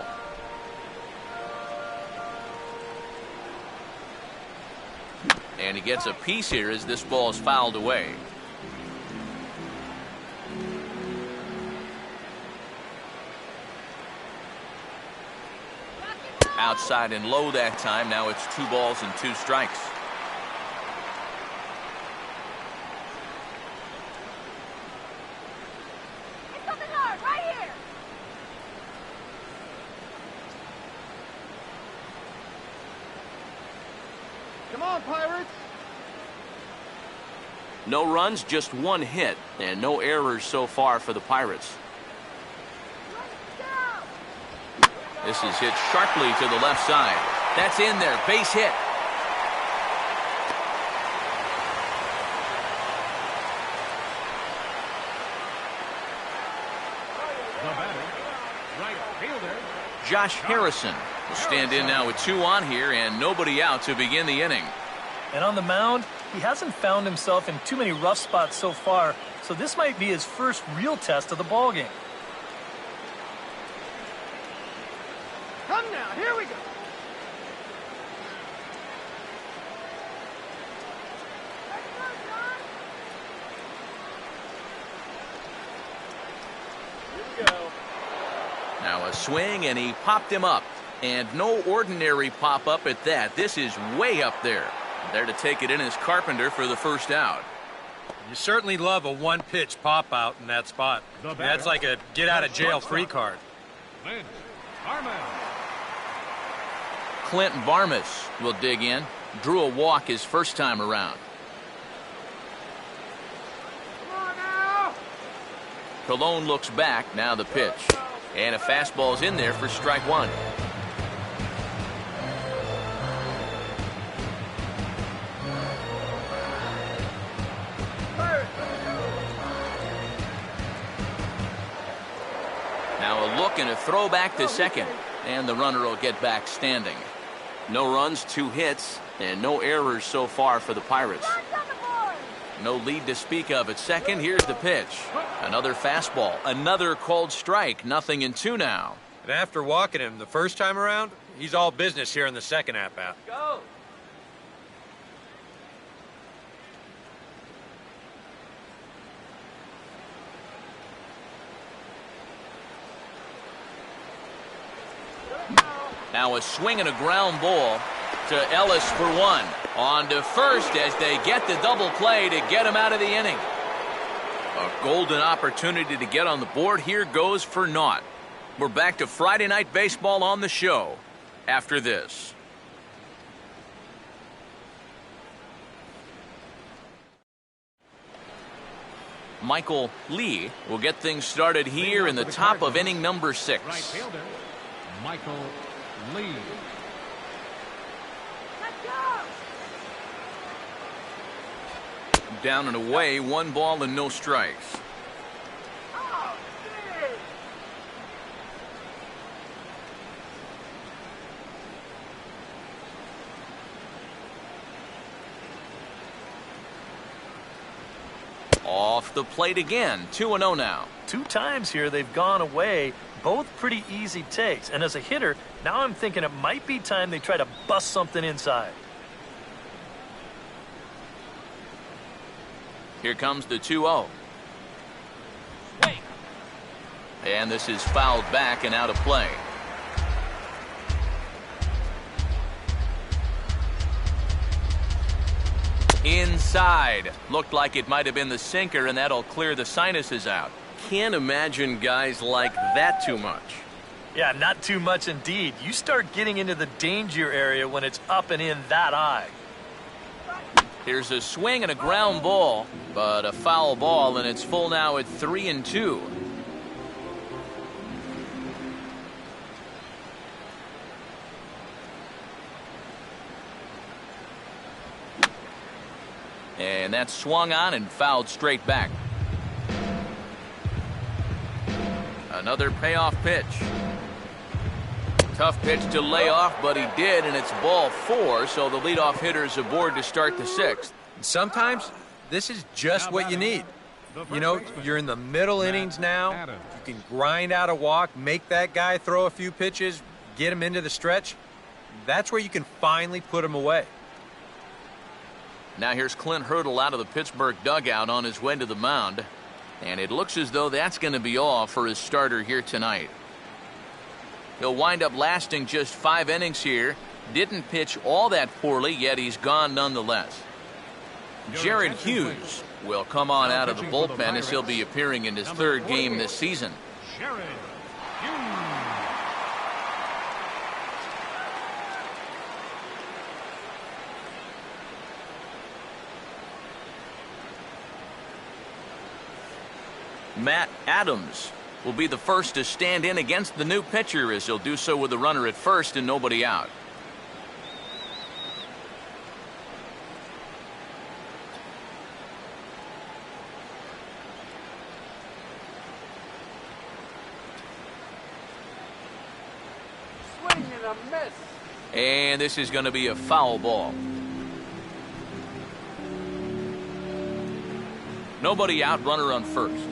And he gets a piece here as this ball is fouled away. Outside and low that time. Now it's 2 balls and 2 strikes. Come on, Pirates! No runs, just 1 hit, and no errors so far for the Pirates. This is hit sharply to the left side. That's in there, base hit. The batter, right fielder. Josh Harrison will stand in now with 2 on here and nobody out to begin the inning. And on the mound, he hasn't found himself in too many rough spots so far, so this might be his first real test of the ballgame. Come now, here we go! Now a swing, and he popped him up. And no ordinary pop-up at that. This is way up there. There to take it in is Carpenter for the first out. You certainly love a one-pitch pop-out in that spot. That's like a get-out-of-jail-free card. Clint Barmas. Clint Barmas will dig in. Drew a walk his first time around. Come on now! Colon looks back. Now the pitch. And a fastball's in there for strike one. Now a look and a throw back to second. And the runner will get back standing. No runs, 2 hits, and no errors so far for the Pirates. No lead to speak of at second. Here's the pitch. Another fastball. Another called strike. 0-2 now. And after walking him the first time around, he's all business here in the second at-bat. Go! Now a swing and a ground ball to Ellis for 1. On to first as they get the double play to get him out of the inning. A golden opportunity to get on the board here goes for naught. We're back to Friday Night Baseball on the show after this. Michael Lee will get things started here in the top of inning number 6. Right fielder, Michael Lee. Down and away, 1 ball and no strikes. off the plate again. 2-0 now. 2 times here they've gone away. Both pretty easy takes. And as a hitter, now I'm thinking it might be time they try to bust something inside. Here comes the 2-0. And this is fouled back and out of play. Inside. Looked like it might have been the sinker, and that'll clear the sinuses out. Can't imagine guys like that too much. Yeah, not too much indeed. You start getting into the danger area when it's up and in that high. Here's a swing and a ground ball, but a foul ball, and it's full now at 3-2. And that's swung on and fouled straight back. Another payoff pitch. Tough pitch to lay off, but he did, and it's ball 4, so the leadoff hitter's aboard to start the 6th. Sometimes this is just what you need. You know, you're in the middle innings now. You can grind out a walk, make that guy throw a few pitches, get him into the stretch. That's where you can finally put him away. Now here's Clint Hurdle out of the Pittsburgh dugout on his way to the mound. And it looks as though that's going to be all for his starter here tonight. He'll wind up lasting just 5 innings here. Didn't pitch all that poorly, yet he's gone nonetheless. Jared Hughes will come on out of the bullpen as he'll be appearing in his 3rd game this season. Jared Hughes. Matt Adams will be the first to stand in against the new pitcher, as he'll do so with a runner at first and nobody out. Swing and a miss. And this is going to be a foul ball. Nobody out, runner on first.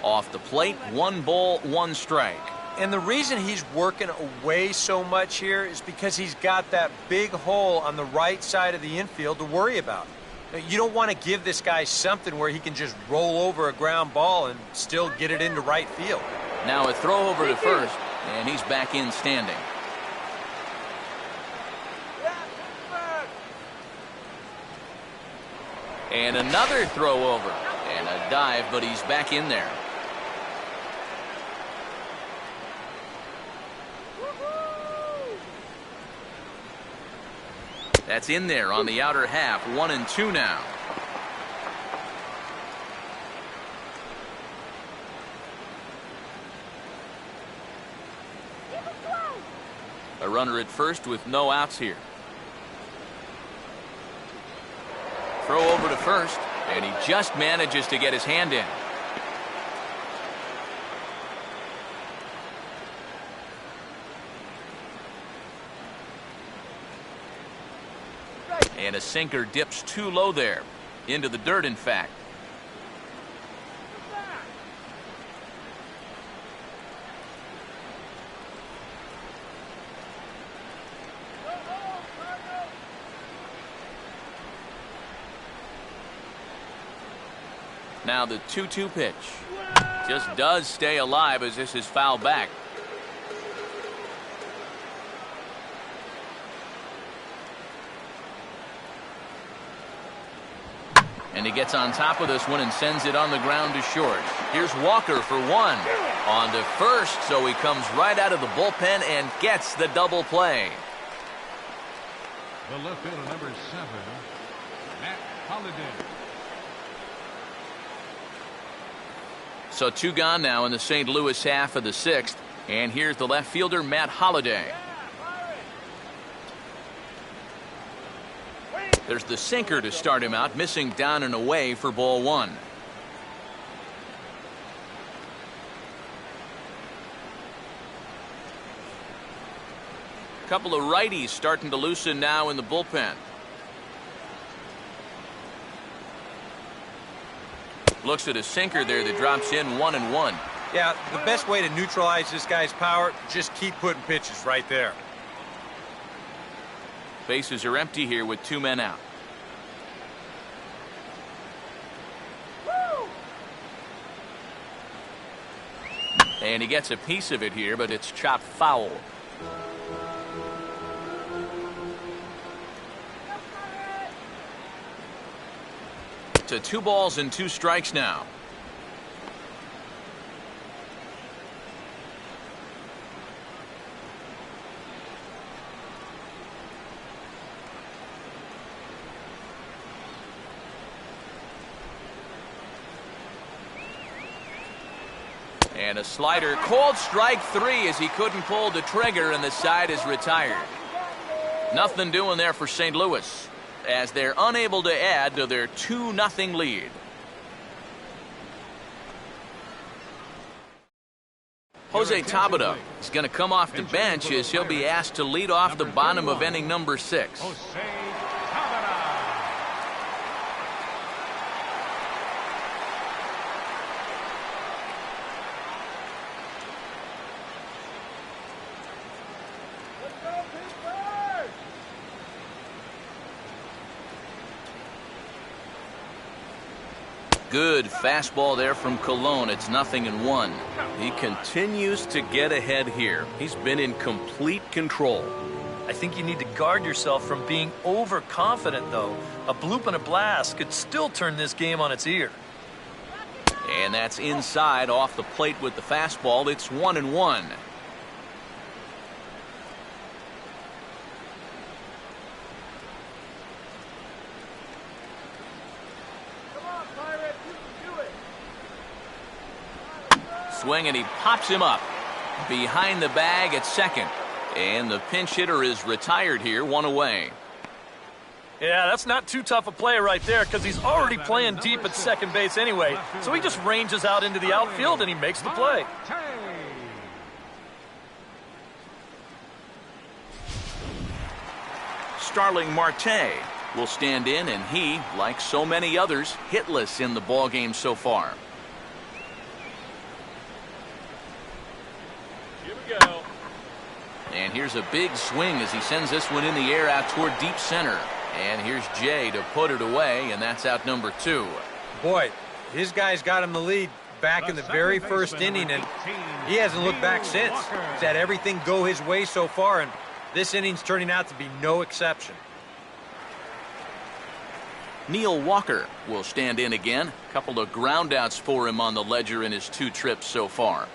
Off the plate, 1 ball, 1 strike. And the reason he's working away so much here is because he's got that big hole on the right side of the infield to worry about. You don't want to give this guy something where he can just roll over a ground ball and still get it into right field. Now a throw over to first, and he's back in standing. And another throw over, and a dive, but he's back in there. That's in there on the outer half. 1-2 now. A runner at first with no outs here. Throw over to first, and he just manages to get his hand in. And a sinker dips too low there. Into the dirt, in fact. Now the 2-2 pitch. Just does stay alive as this is fouled back. And he gets on top of this one and sends it on the ground to short. Here's Walker for 1. On to first, so he comes right out of the bullpen and gets the double play. The left fielder, number 7, Matt Holliday. So 2 gone now in the St. Louis half of the 6th. And here's the left fielder, Matt Holliday. There's the sinker to start him out, missing down and away for ball 1. Couple of righties starting to loosen now in the bullpen. Looks at a sinker there that drops in 1-1. Yeah, the best way to neutralize this guy's power, just keep putting pitches right there. Bases are empty here with 2 men out. And he gets a piece of it here, but it's chopped foul. To 2 balls and 2 strikes now. And a slider, called strike 3 as he couldn't pull the trigger, and the side is retired. Nothing doing there for St. Louis, as they're unable to add to their 2-0 lead. Jose Tabata is going to come off the bench as he'll be asked to lead off the bottom of inning number 6. Good fastball there from Colon. It's 0-1. He continues to get ahead here. He's been in complete control. I think you need to guard yourself from being overconfident, though. A bloop and a blast could still turn this game on its ear. And that's inside off the plate with the fastball. It's 1-1. Swing, and he pops him up behind the bag at second, and the pinch hitter is retired here, 1 away. Yeah, that's not too tough a play right there, because he's already playing deep at second base anyway, so he just ranges out into the outfield and he makes the play. Starling Marte will stand in, and he, like so many others, hitless in the ballgame so far. And here's a big swing as he sends this one in the air out toward deep center. And here's Jay to put it away, and that's out number 2. Boy, his guys got him the lead back in the very first inning, and he hasn't looked back since. He's had everything go his way so far, and this inning's turning out to be no exception. Neil Walker will stand in again. A couple of groundouts for him on the ledger in his 2 trips so far.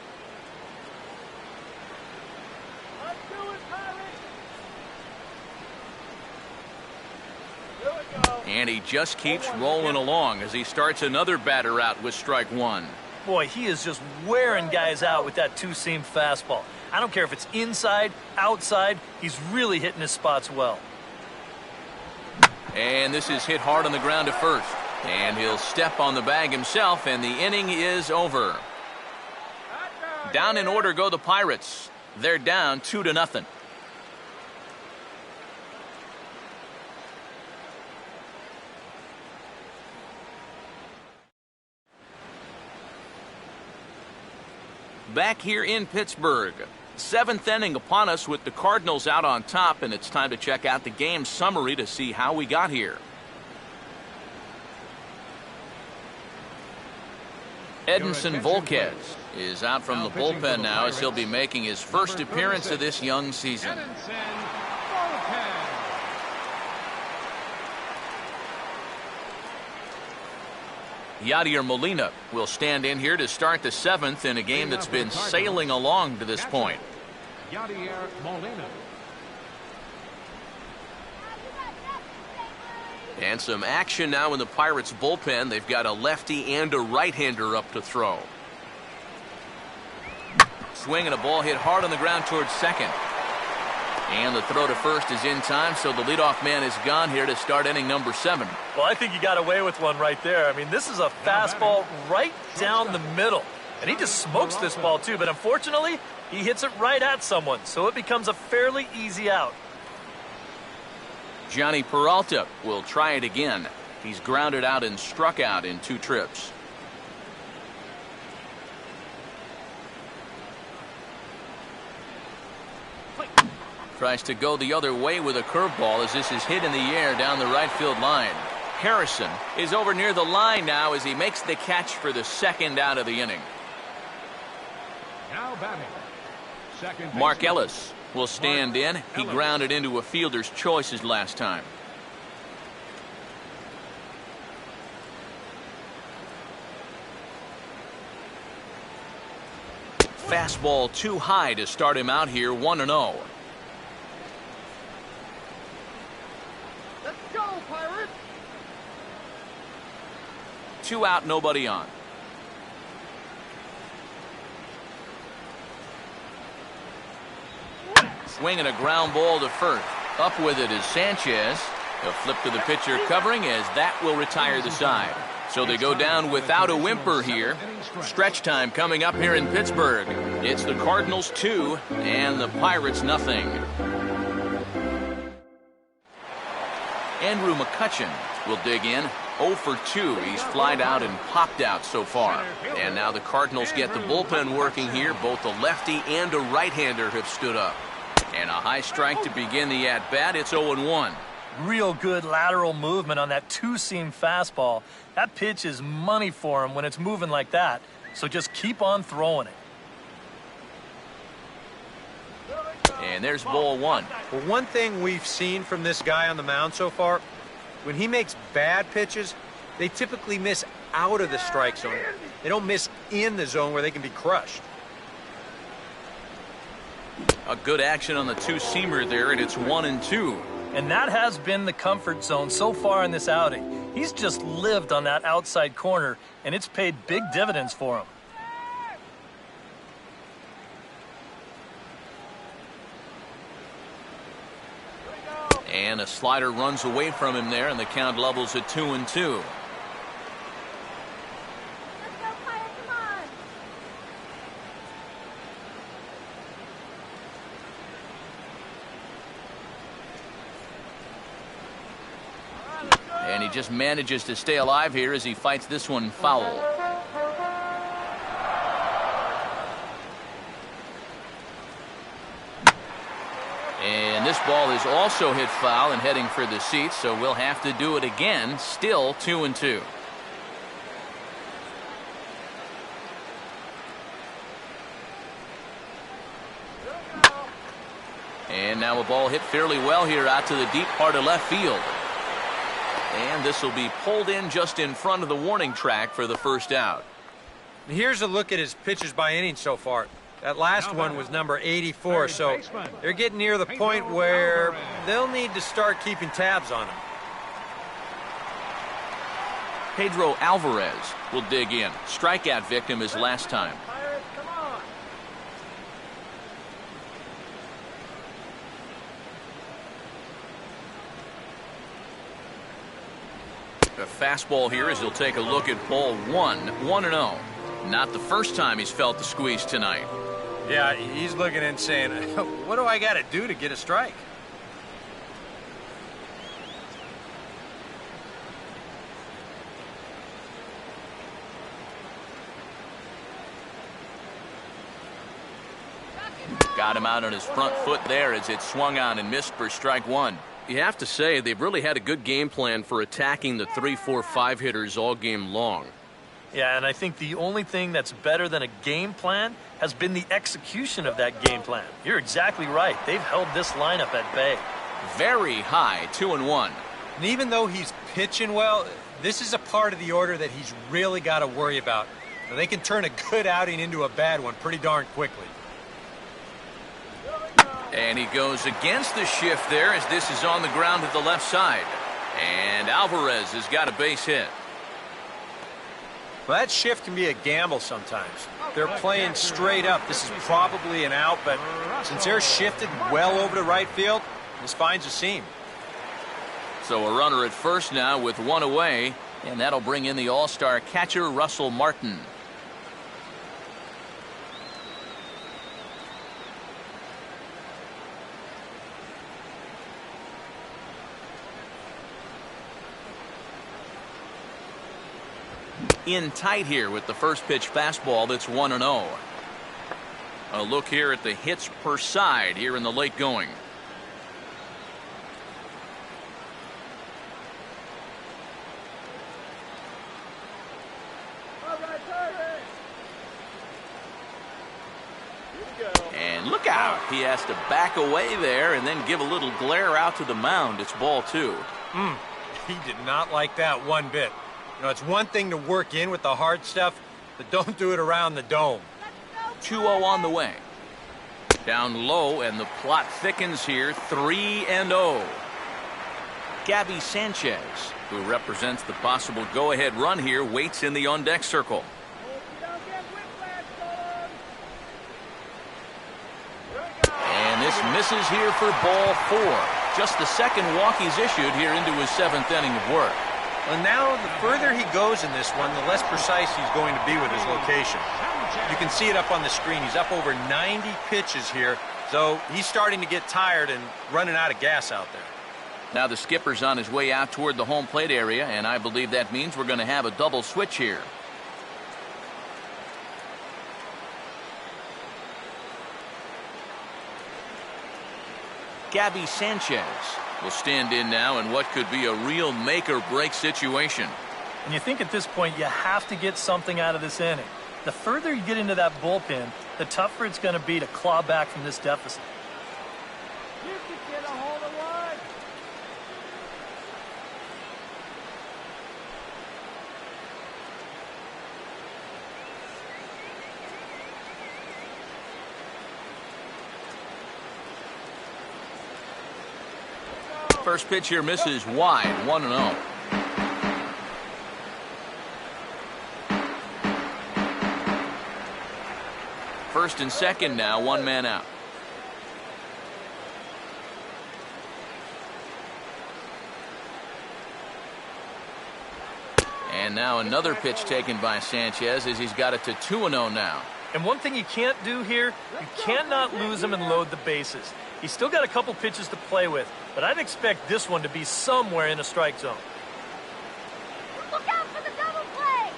And he just keeps rolling along as he starts another batter out with strike 1. Boy, he is just wearing guys out with that 2-seam fastball. I don't care if it's inside, outside, he's really hitting his spots well. And this is hit hard on the ground to first. And he'll step on the bag himself, and the inning is over. Down in order go the Pirates. They're down 2-0. Back here in Pittsburgh, 7th inning upon us with the Cardinals out on top, and it's time to check out the game summary to see how we got here. Edinson Volquez is out from the bullpen now as he'll be making his first appearance of this young season. Yadier Molina will stand in here to start the 7th in a game that's been sailing along to this point. Yadier Molina. And some action now in the Pirates bullpen. They've got a lefty and a right-hander up to throw. Swing and a ball hit hard on the ground towards second. And the throw to first is in time, so the leadoff man is gone here to start inning number 7. Well, I think you got away with one right there. I mean, this is a fastball right down the middle. And he just smokes this ball too, but unfortunately, he hits it right at someone, so it becomes a fairly easy out. Johnny Peralta will try it again. He's grounded out and struck out in 2 trips. Tries to go the other way with a curveball as this is hit in the air down the right field line. Harrison is over near the line now as he makes the catch for the 2nd out of the inning. Now batting. Second Mark baseman. Ellis will stand in. He grounded into a fielder's choices last time. Fastball too high to start him out here, 1-0. Let's go, Pirates! 2 out, nobody on. Swinging a ground ball to first. Up with it is Sanchez. He'll flip to the pitcher covering as that will retire the side. So they go down without a whimper here. Stretch time coming up here in Pittsburgh. It's the Cardinals 2 and the Pirates nothing. Andrew McCutchen will dig in. 0 for 2. He's flied out and popped out so far. And now the Cardinals get the bullpen working here. Both a lefty and a right-hander have stood up. And a high strike to begin the at-bat. It's 0-1. Real good lateral movement on that 2-seam fastball. That pitch is money for him when it's moving like that. So just keep on throwing it. And there's ball 1. Well, one thing we've seen from this guy on the mound so far, when he makes bad pitches, they typically miss out of the strike zone. They don't miss in the zone where they can be crushed. A good action on the 2-seamer there, and it's 1-2. And that has been the comfort zone so far in this outing. He's just lived on that outside corner, and it's paid big dividends for him. And a slider runs away from him there, and the count levels at 2-2. And he just manages to stay alive here as he fights this one foul. And this ball is also hit foul and heading for the seats, so we'll have to do it again. Still 2-2. And now a ball hit fairly well here out to the deep part of left field. And this will be pulled in just in front of the warning track for the 1st out. Here's a look at his pitches by inning so far. That last one was number 84, so they're getting near the point where they'll need to start keeping tabs on him. Pedro Alvarez will dig in. Strikeout victim his last time. Pirates, come on! A fastball here as he'll take a look at ball 1, 1-0. Not the first time he's felt the squeeze tonight. Yeah, he's looking and saying, what do I got to do to get a strike? Got him out on his front foot there as it swung on and missed for strike 1. You have to say they've really had a good game plan for attacking the 3, 4, 5 hitters all game long. Yeah, and I think the only thing that's better than a game plan has been the execution of that game plan. You're exactly right. They've held this lineup at bay. Very high, 2-1. And even though he's pitching well, this is a part of the order that he's really got to worry about. Now, they can turn a good outing into a bad one pretty darn quickly. And he goes against the shift there as this is on the ground to the left side. And Alvarez has got a base hit. Well, that shift can be a gamble sometimes. They're playing straight up. This is probably an out, but since they're shifted well over to right field, this finds a seam. So a runner at first now with 1 away, and that'll bring in the all-star catcher Russell Martin. in tight here with the first pitch fastball that's 1-0. A look here at the hits per side here in the late going. And look out. He has to back away there and then give a little glare out to the mound. It's ball 2. He did not like that one bit. You know, it's one thing to work in with the hard stuff, but don't do it around the dome. 2-0 on the way. Down low, and the plot thickens here. 3-0. Gabby Sanchez, who represents the possible go-ahead run here, waits in the on-deck circle. And this misses here for ball 4. Just the second walk he's issued here into his 7th inning of work. Well, now the further he goes in this one, the less precise he's going to be with his location. You can see it up on the screen. He's up over 90 pitches here, so he's starting to get tired and running out of gas out there. Now the skipper's on his way out toward the home plate area, and I believe that means we're going to have a double switch here. Gabby Sanchez will stand in now in what could be a real make-or-break situation. And you think at this point you have to get something out of this inning. The further you get into that bullpen, the tougher it's going to be to claw back from this deficit. You can get a hold of one. First pitch here misses wide, 1-0. First and second now, one man out. And now another pitch taken by Sanchez as he's got it to 2-0 now. And one thing you can't do here, you cannot lose him and load the bases. He's still got a couple pitches to play with, but I'd expect this one to be somewhere in a strike zone. Look out for the double play.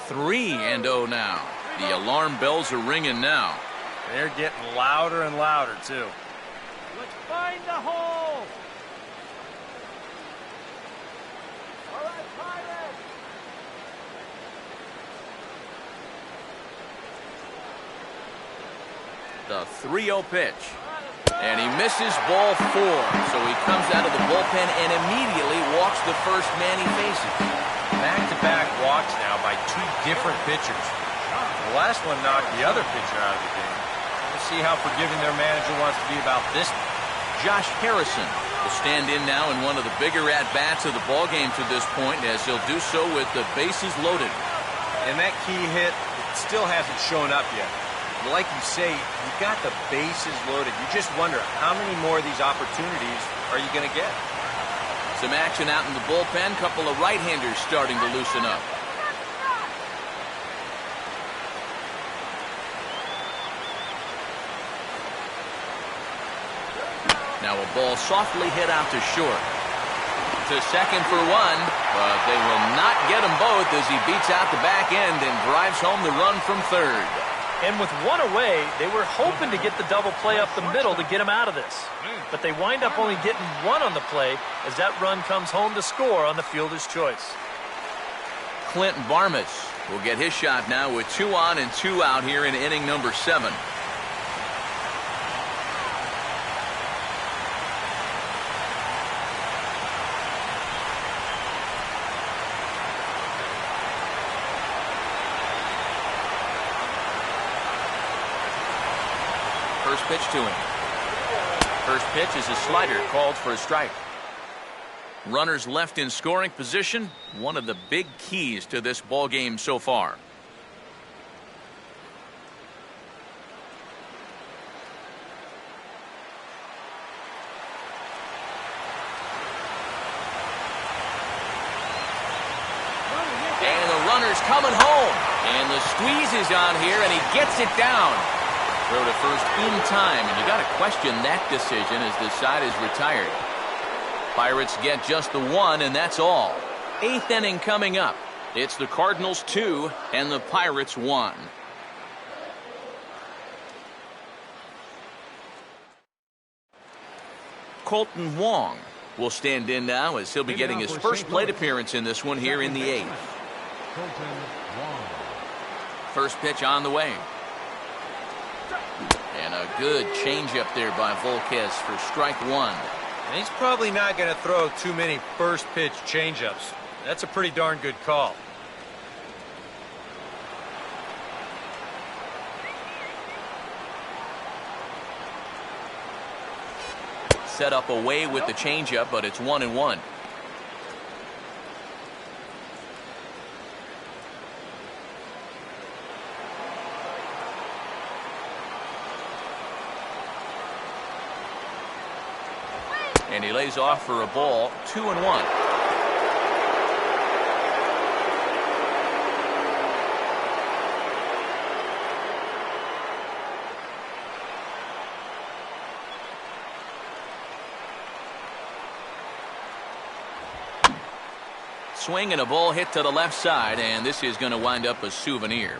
3-0 now. The alarm bells are ringing now. They're getting louder and louder, too. Let's find the hole. All right, Pirates. The 3-0 pitch. And he misses ball 4. So he comes out of the bullpen and immediately walks the first man he faces. Back-to-back walks now by 2 different pitchers. The last one knocked the other pitcher out of the game. Let's see how forgiving their manager wants to be about this one. Josh Harrison will stand in now in one of the bigger at-bats of the ballgame to this point, as he'll do so with the bases loaded. And that key hit still hasn't shown up yet. Like you say, you got the bases loaded. You just wonder how many more of these opportunities are you going to get? Some action out in the bullpen. Couple of right-handers starting to loosen up. Now a ball softly hit out to short. To second for 1, but they will not get them both as he beats out the back end and drives home the run from third. And with 1 away, they were hoping to get the double play up the middle to get him out of this. But they wind up only getting 1 on the play as that run comes home to score on the fielder's choice. Clint Barmas will get his shot now with 2 on and 2 out here in inning number 7. First pitch to him. First pitch is a slider called for a strike. Runners left in scoring position, one of the big keys to this ball game so far. And the runner's coming home. And the squeeze is on here, and he gets it down. Throw to first in time, and you got to question that decision as the side is retired. Pirates get just the one, and that's all. 8th inning coming up. It's the Cardinals 2 and the Pirates 1. Colton Wong will stand in now as he'll be getting his first plate appearance in this one here in the 8th. First pitch on the way. And a good changeup there by Volquez for strike 1. And he's probably not going to throw too many first pitch changeups. That's a pretty darn good call. Set up away with the changeup, but it's 1-1. And he lays off for a ball, 2-1. Swing and a ball hit to the left side, and this is going to wind up a souvenir.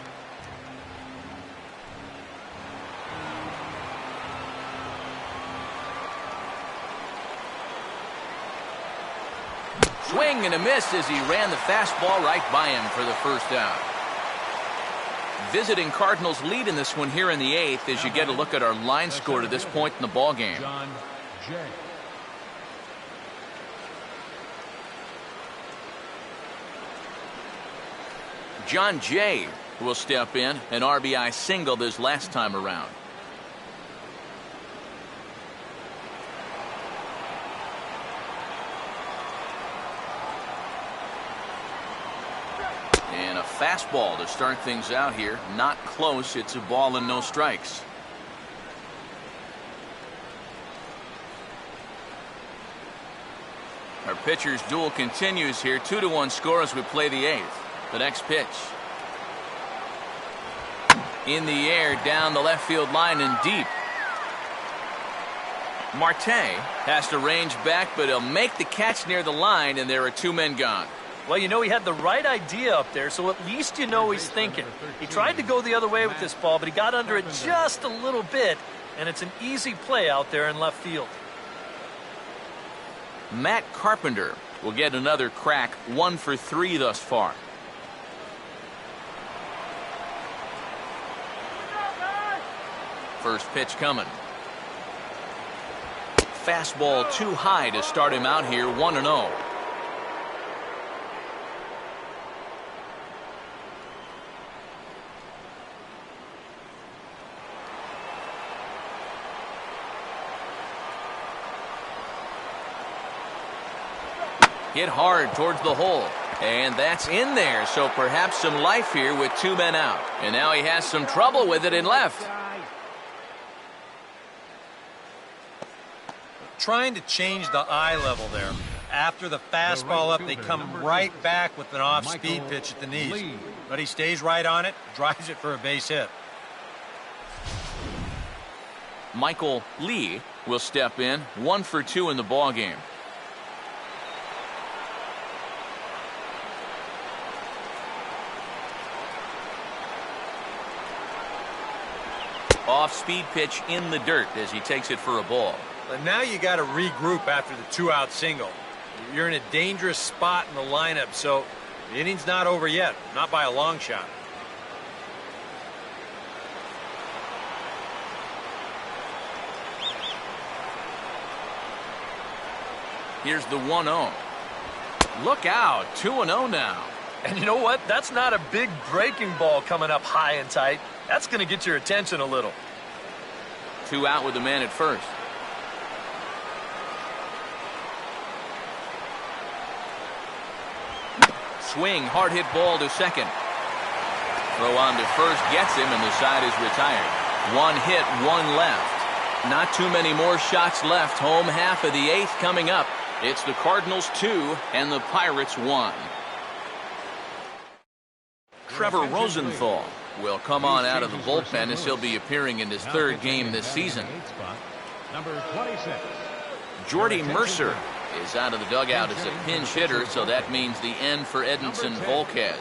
Swing and a miss as he ran the fastball right by him for the first out. Visiting Cardinals lead in this one here in the 8th as you get a look at our line score to this point in the ball game. John Jay will step in, an RBI single this last time around. And a fastball to start things out here. Not close. It's a ball and no strikes. Our pitcher's duel continues here. 2-1 score as we play the 8th. The next pitch. In the air, down the left field line and deep. Marte has to range back, but he'll make the catch near the line, and there are 2 men gone. Well, you know, he had the right idea up there, so at least you know he's thinking. He tried to go the other way with this ball, but he got under it just a little bit, and it's an easy play out there in left field. Matt Carpenter will get another crack, 1 for 3 thus far. First pitch coming. Fastball too high to start him out here, 1-0. Hit hard towards the hole. And that's in there, so perhaps some life here with 2 men out. And now he has some trouble with it in left. Trying to change the eye level there. After the fastball up, they come right back with an off-speed pitch at the knees. But he stays right on it, drives it for a base hit. Michael Lee will step in, 1 for 2 in the ball game. Off-speed pitch in the dirt as he takes it for a ball. But now you got to regroup after the 2-out single. You're in a dangerous spot in the lineup, so the inning's not over yet, not by a long shot. Here's the 1-0. Look out, 2-0 now. And you know what? That's not a big breaking ball coming up high and tight. That's going to get your attention a little. 2 out with the man at first. Swing, hard hit ball to second. Throw on to first, gets him, and the side is retired. 1 hit, 1 left. Not too many more shots left. Home half of the 8th coming up. It's the Cardinals 2 and the Pirates 1. Trevor Rosenthal will come on out of the bullpen as he'll be appearing in his 3rd game this season. Number 26. Jordy Mercer is out of the dugout as a pinch hitter, so that means the end for Edinson Volquez.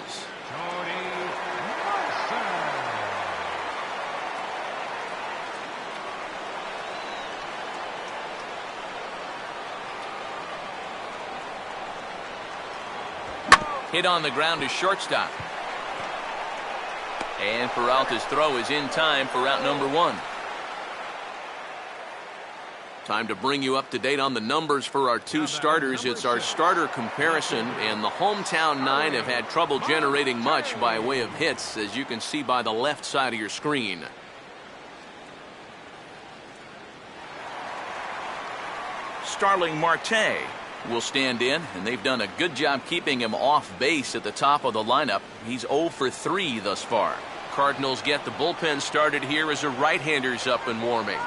Hit on the ground to shortstop. And Peralta's throw is in time for out number 1. Time to bring you up to date on the numbers for our 2 starters. It's our starter comparison, and the hometown 9 have had trouble generating much by way of hits, as you can see by the left side of your screen. Starling Marte will stand in, and they've done a good job keeping him off base at the top of the lineup. He's 0 for 3 thus far. Cardinals get the bullpen started here as a right-hander's up and warming.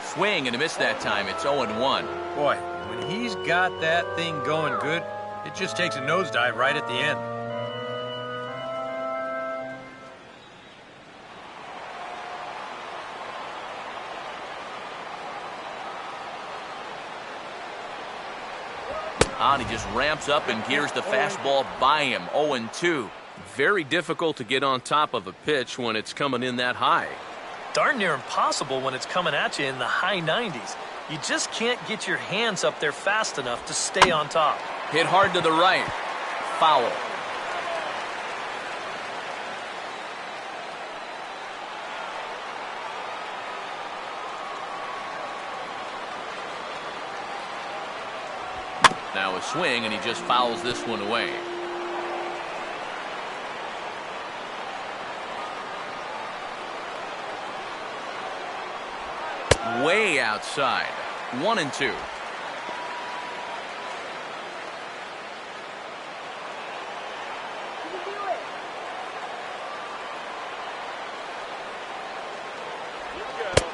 Swing and a miss that time. It's 0-1. Boy, when he's got that thing going good, it just takes a nosedive right at the end. He just ramps up and gears the fastball by him. 0-2. Very difficult to get on top of a pitch when it's coming in that high. Darn near impossible when it's coming at you in the high 90s. You just can't get your hands up there fast enough to stay on top. Hit hard to the right. Foul. Now a swing, and he just fouls this one away. Way outside. 1-2.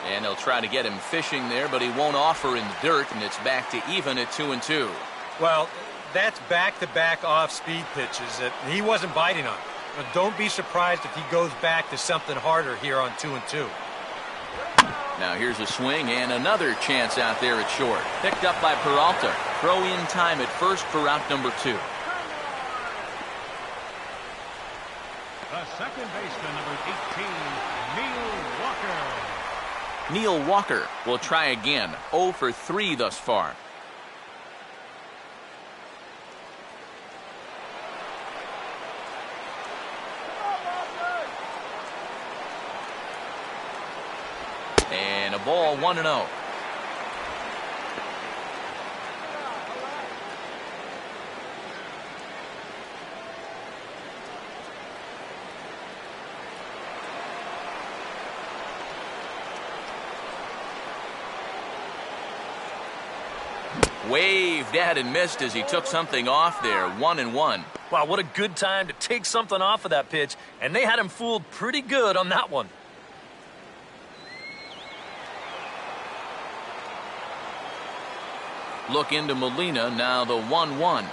And they'll try to get him fishing there, but he won't offer in the dirt, and it's back to even at 2-2. Well, that's back-to-back off-speed pitches that he wasn't biting on. But don't be surprised if he goes back to something harder here on 2-2. Now here's a swing and another chance out there at short. Picked up by Peralta. Throw in time at first for out number 2. The second baseman, number 18, Neil Walker. Neil Walker will try again. 0 for 3 thus far. And a ball, 1-0. Waved at and missed as he took something off there. 1-1. Wow, what a good time to take something off of that pitch, and they had him fooled pretty good on that one. Look into Molina, now the 1-1.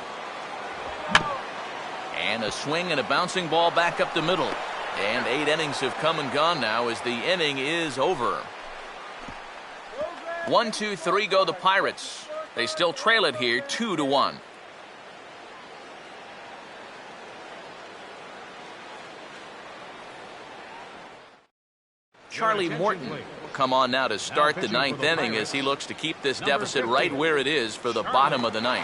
And a swing and a bouncing ball back up the middle. And 8 innings have come and gone now as the inning is over. 1-2-3 go the Pirates. They still trail it here 2-1. Charlie Morton will come on now to start the 9th inning as he looks to keep this deficit right where it is for the bottom of the 9th.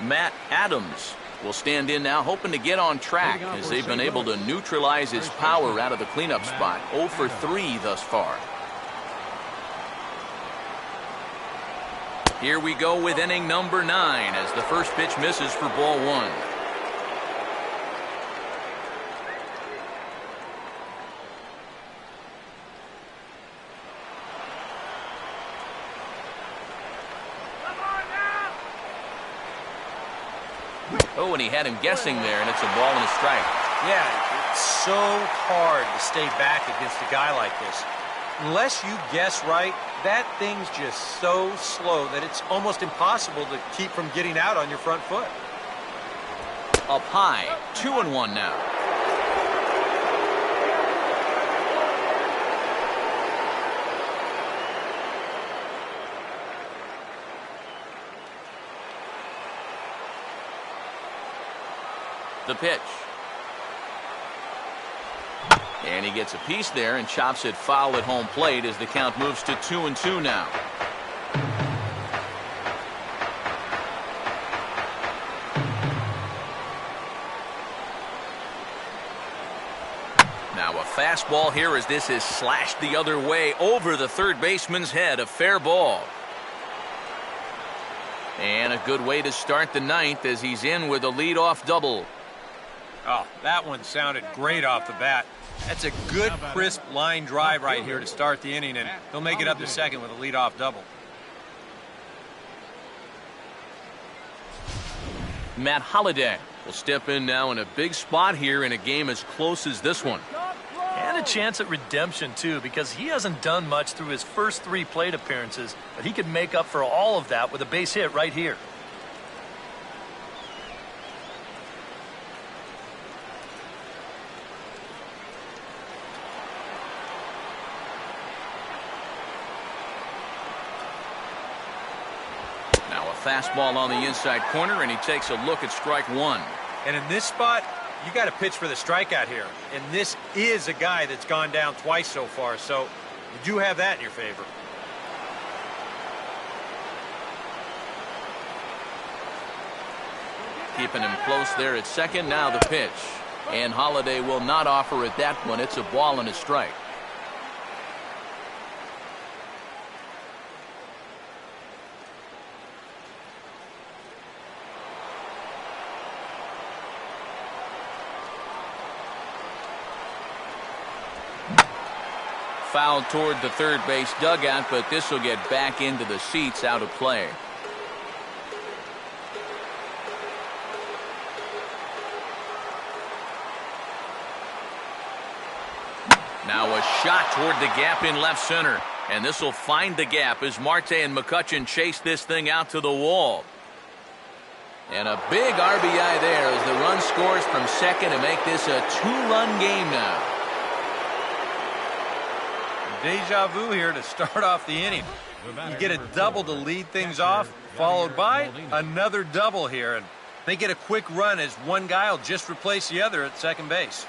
Matt Adams will stand in now, hoping to get on track as they've been able to neutralize his power out of the cleanup spot. 0 for 3 thus far. Here we go with inning number 9 as the first pitch misses for ball 1. Oh, and he had him guessing there, and it's a ball and a strike. Yeah, it's so hard to stay back against a guy like this. Unless you guess right, that thing's just so slow that it's almost impossible to keep from getting out on your front foot. Up high, 2-1 now. The pitch. And he gets a piece there and chops it foul at home plate as the count moves to 2-2 now. Now a fastball here as this is slashed the other way over the third baseman's head. A fair ball. And a good way to start the ninth as he's in with a leadoff double. Oh, that one sounded great off the bat. That's a good, crisp line drive right here to start the inning, and he'll make it up to second with a leadoff double. Matt Holliday will step in now in a big spot here in a game as close as this one. And a chance at redemption, too, because he hasn't done much through his first 3 plate appearances, but he could make up for all of that with a base hit right here. Fastball on the inside corner, and he takes a look at strike one. And in this spot, you got to pitch for the strikeout here. And this is a guy that's gone down twice so far, so you do have that in your favor. Keeping him close there at second. Now the pitch. And Holliday will not offer at that one. It's a ball and a strike. Fouled toward the third base dugout, but this will get back into the seats, out of play. Now a shot toward the gap in left center, and this will find the gap as Marte and McCutchen chase this thing out to the wall. And a big RBI there as the run scores from second to make this a 2-run game now. Deja vu here to start off the inning. You get a double to lead things off, followed by another double here, and they get a quick run as one guy will just replace the other at second base.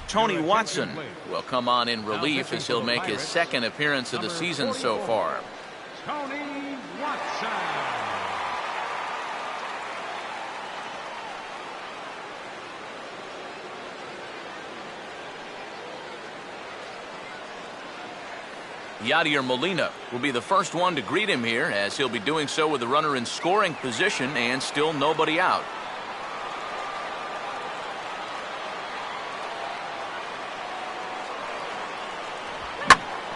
Tony Watson will come on in relief as he'll make his second appearance of the season so far. Tony Watson. Yadier Molina will be the first one to greet him here, as he'll be doing so with the runner in scoring position and still nobody out.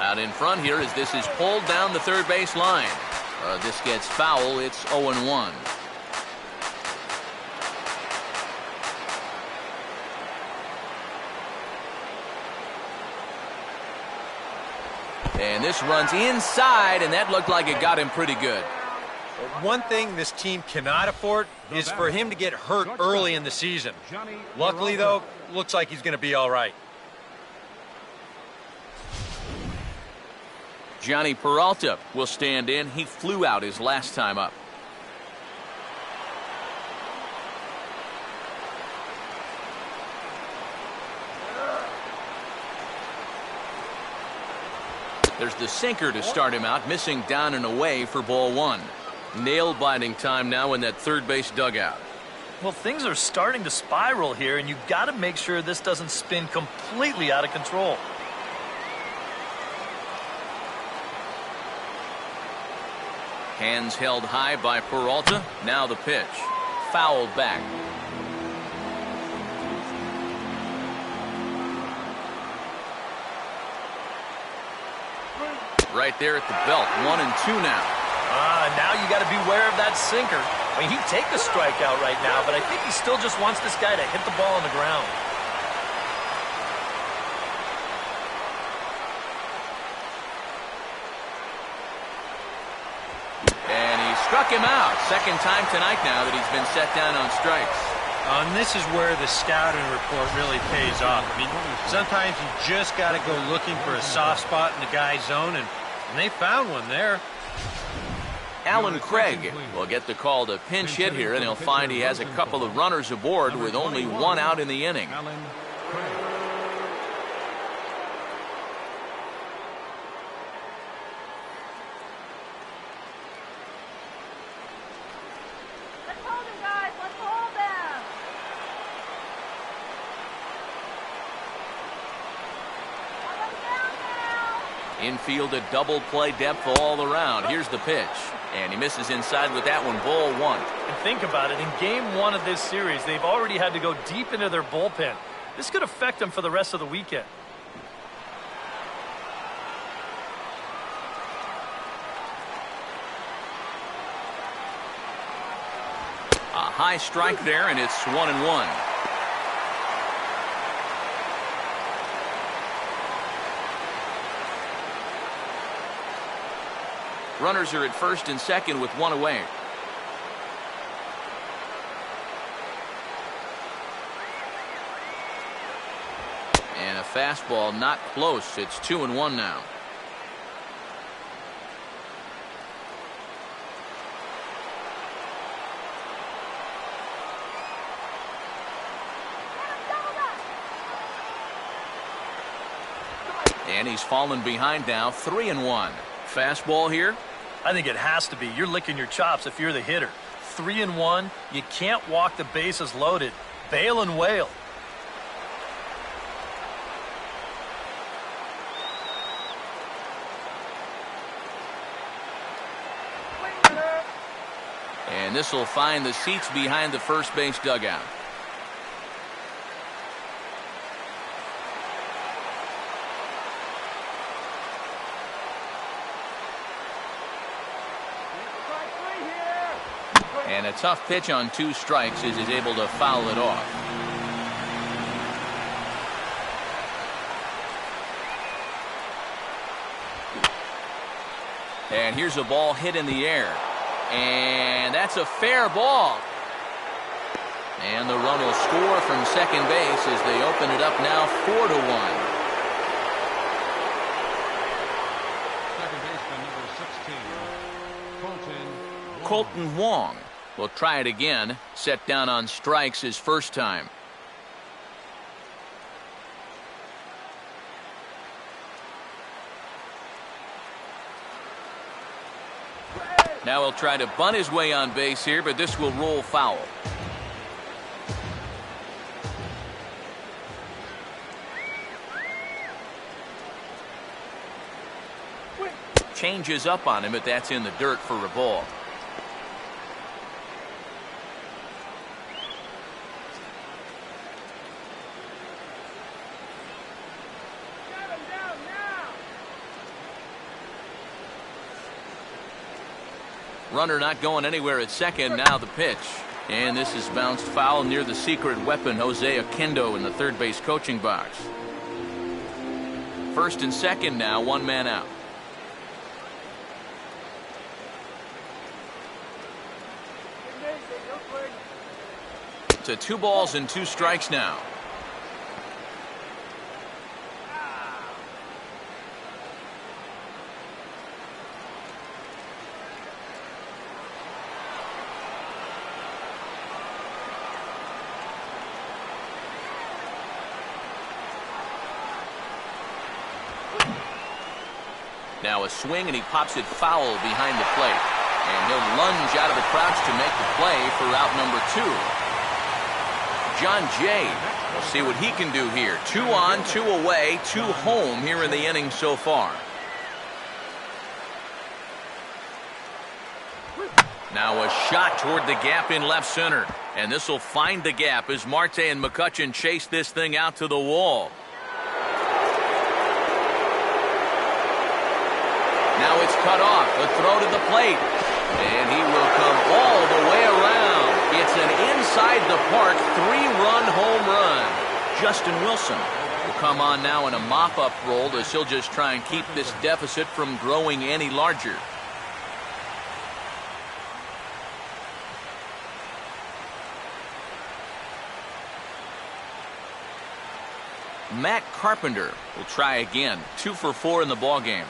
Out in front here as this is pulled down the third base line. This gets foul. It's 0-1. And this runs inside, and that looked like it got him pretty good. One thing this team cannot afford is for him to get hurt early in the season. Luckily, though, looks like he's going to be all right. Johnny Peralta will stand in. He flew out his last time up. There's the sinker to start him out, missing down and away for ball one. Nail-biting time now in that third base dugout. Well, things are starting to spiral here, and you've got to make sure this doesn't spin completely out of control. Hands held high by Peralta. Now the pitch. Fouled back. Right there at the belt. 1-2 now. Now you got to beware of that sinker. I mean, he'd take a strikeout right now, but I think he still just wants this guy to hit the ball on the ground. And he struck him out. Second time tonight now that he's been set down on strikes. And this is where the scouting report really pays off. I mean, sometimes you just got to go looking for a soft spot in the guy's zone, and they found one there. Alan Craig will get the call to pinch hit here, and he'll find he has a couple of runners aboard with only one out in the inning. Alan Craig. Let's hold him, guys. Let's hold him. Hold him down now. Infield a double play depth all around. Here's the pitch. And he misses inside with that one. Ball one. And think about it. In game one of this series, they've already had to go deep into their bullpen. This could affect them for the rest of the weekend. A high strike there, and it's 1-1. Runners are at first and second with one away. And a fastball not close. It's 2-1 now. And he's fallen behind now, 3-1. Fastball here. I think it has to be. You're licking your chops if you're the hitter. 3-1. You can't walk the bases loaded. Bail and wail. And this will find the seats behind the first base dugout. And a tough pitch on 2 strikes as he's able to foul it off. And here's a ball hit in the air. And that's a fair ball. And the run will score from second base as they open it up now 4-1. Second baseman number 16, Colton Wong will try it again. Set down on strikes his first time. Now he'll try to bunt his way on base here, but this will roll foul. Changes up on him, but that's in the dirt for a ball. Runner not going anywhere at second. Now the pitch. And this is bounced foul near the secret weapon, Jose Oquendo, in the third base coaching box. First and second now, 1 man out. To 2 balls and 2 strikes now. Now a swing, and he pops it foul behind the plate. And he'll lunge out of the crouch to make the play for out number 2. John Jay will see what he can do here. 2 on, 2 away, 2 home here in the inning so far. Now a shot toward the gap in left center. And this will find the gap as Marte and McCutchen chase this thing out to the wall. Now it's cut off. A throw to the plate. And he will come all the way around. It's an inside-the-park 3-run home run. Justin Wilson will come on now in a mop-up role as he'll just try and keep this deficit from growing any larger. Matt Carpenter will try again. 2 for 4 in the ballgame.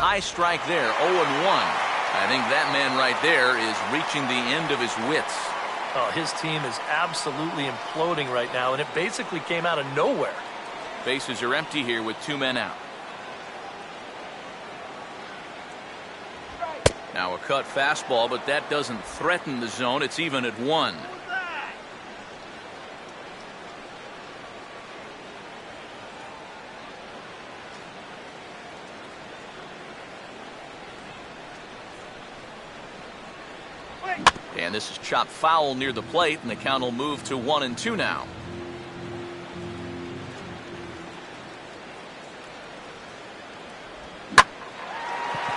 high strike there, 0-1. I think that man right there is reaching the end of his wits. Oh, his team is absolutely imploding right now, and it basically came out of nowhere. Bases are empty here with 2 men out. Now a cut fastball, but that doesn't threaten the zone. It's even at 1. And this is chopped foul near the plate, and the count will move to 1-2 now.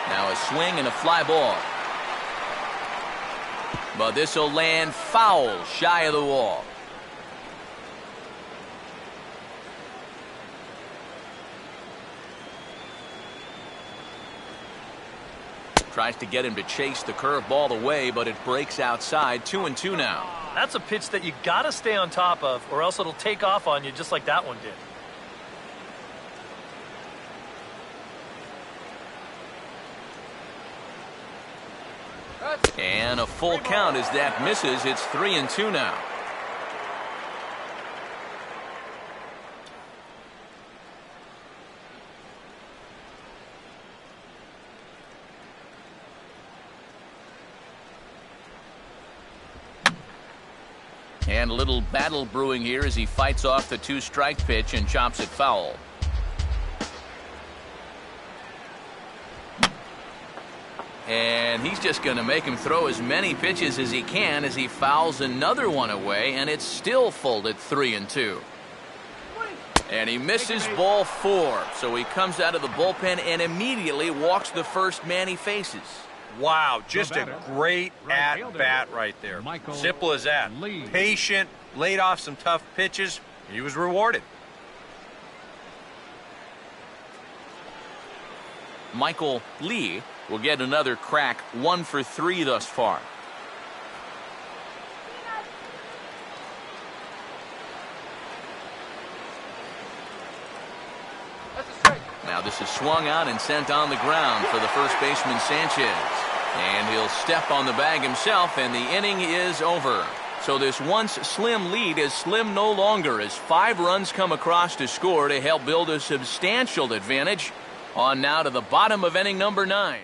Now a swing and a fly ball. But this will land foul, shy of the wall. Tries to get him to chase the curveball away, but it breaks outside. 2-2 now. That's a pitch that you got to stay on top of, or else it'll take off on you just like that one did. And a full count as that misses. It's 3-2 now. And a little battle brewing here as he fights off the 2-strike pitch and chops it foul. And he's just going to make him throw as many pitches as he can as he fouls another one away, and it's still full at 3-2. And he misses ball 4, so he comes out of the bullpen and immediately walks the first man he faces. Wow, just a great at-bat right there. Simple as that. Patient, laid off some tough pitches. He was rewarded. Michael Lee will get another crack, 1 for 3 thus far. Now this is swung out and sent on the ground for the first baseman Sanchez. And he'll step on the bag himself, and the inning is over. So this once slim lead is slim no longer as 5 runs come across to score to help build a substantial advantage. On now to the bottom of inning number 9.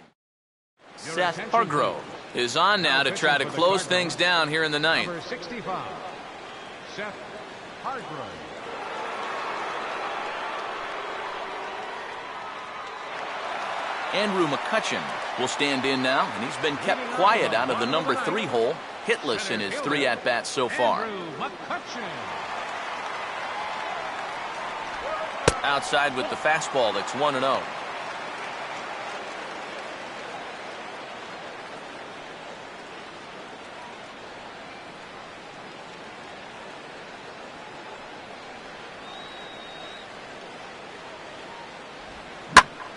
Seth Hargrove is on now to try to close things down here in the 9th. Number 65, Seth Hargrove. Andrew McCutchen will stand in now, and he's been kept quiet out of the number 3 hole, hitless in his 3 at-bats so far. Outside with the fastball, that's 1-0.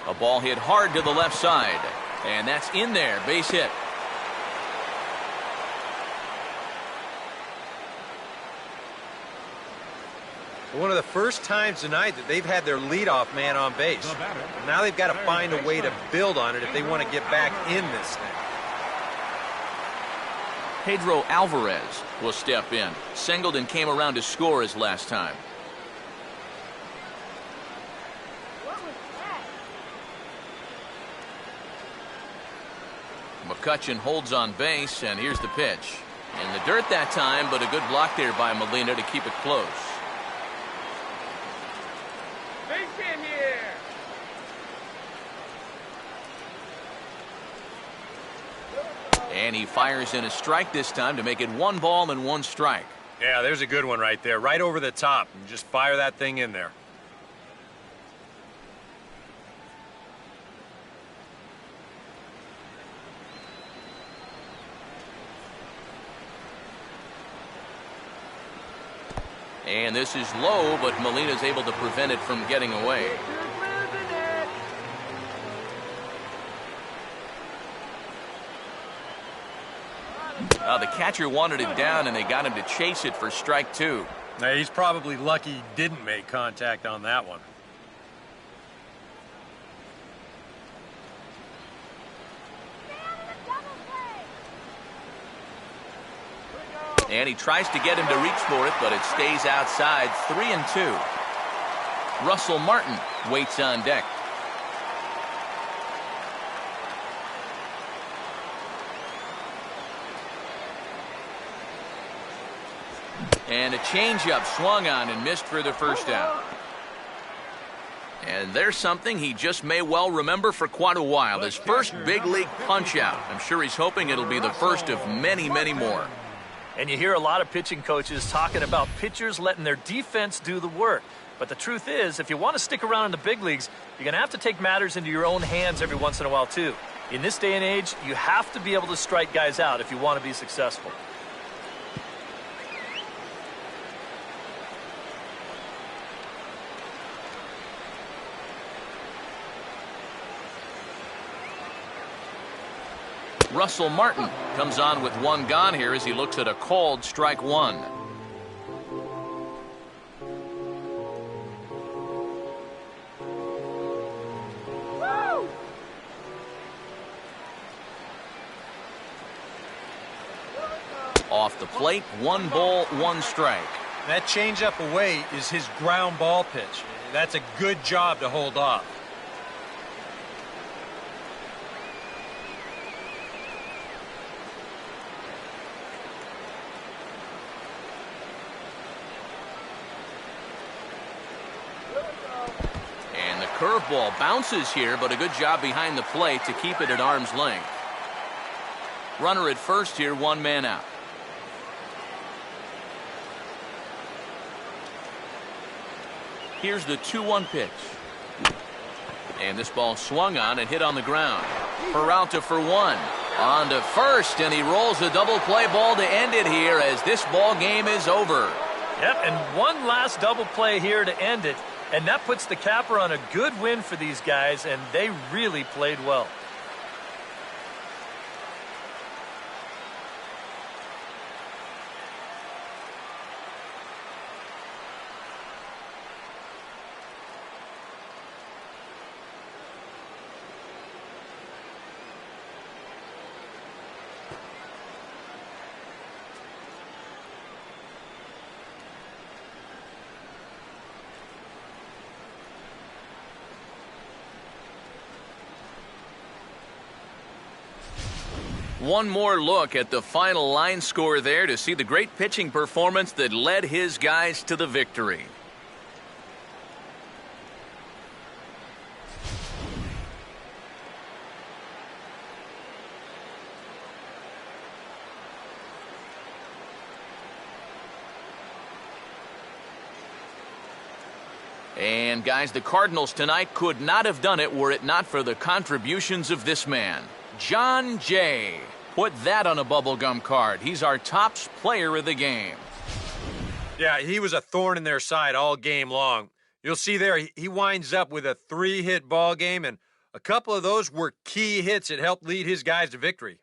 A ball hit hard to the left side, and that's in there, base hit. One of the first times tonight that they've had their leadoff man on base. Now they've got to find a way to build on it if they want to get back in this thing. Pedro Alvarez will step in. Singled and came around to score his last time. McCutchen holds on base, and here's the pitch. In the dirt that time, but a good block there by Molina to keep it close. Base hit here. And he fires in a strike this time to make it 1 ball and 1 strike. Yeah, there's a good one right there, right over the top. And just fire that thing in there. And this is low, but Molina's able to prevent it from getting away. The catcher wanted it down, and they got him to chase it for strike 2. Now, he's probably lucky he didn't make contact on that one. And he tries to get him to reach for it, but it stays outside. 3-2. Russell Martin waits on deck. And a changeup swung on and missed for the first out. And there's something he just may well remember for quite a while. His first big league punch out. I'm sure he's hoping it'll be the first of many, many more. And you hear a lot of pitching coaches talking about pitchers letting their defense do the work. But the truth is, if you want to stick around in the big leagues, you're going to have to take matters into your own hands every once in a while, too. In this day and age, you have to be able to strike guys out if you want to be successful. Russell Martin comes on with one gone here as he looks at a called strike one. Off the plate, 1 ball, 1 strike. That changeup away is his ground ball pitch. That's a good job to hold off. And the curveball bounces here, but a good job behind the plate to keep it at arm's length. Runner at first here, 1 man out. Here's the 2-1 pitch. And this ball swung on and hit on the ground. Peralta for 1. On to first, and he rolls a double play ball to end it here as this ball game is over. Yep, and one last double play here to end it. And that puts the capper on a good win for these guys, and they really played well. One more look at the final line score there to see the great pitching performance that led his guys to the victory. And guys, the Cardinals tonight could not have done it were it not for the contributions of this man, John Jay. Put that on a bubblegum card. He's our top player of the game. Yeah, he was a thorn in their side all game long. You'll see there, he winds up with a 3-hit ball game, and a couple of those were key hits that helped lead his guys to victory.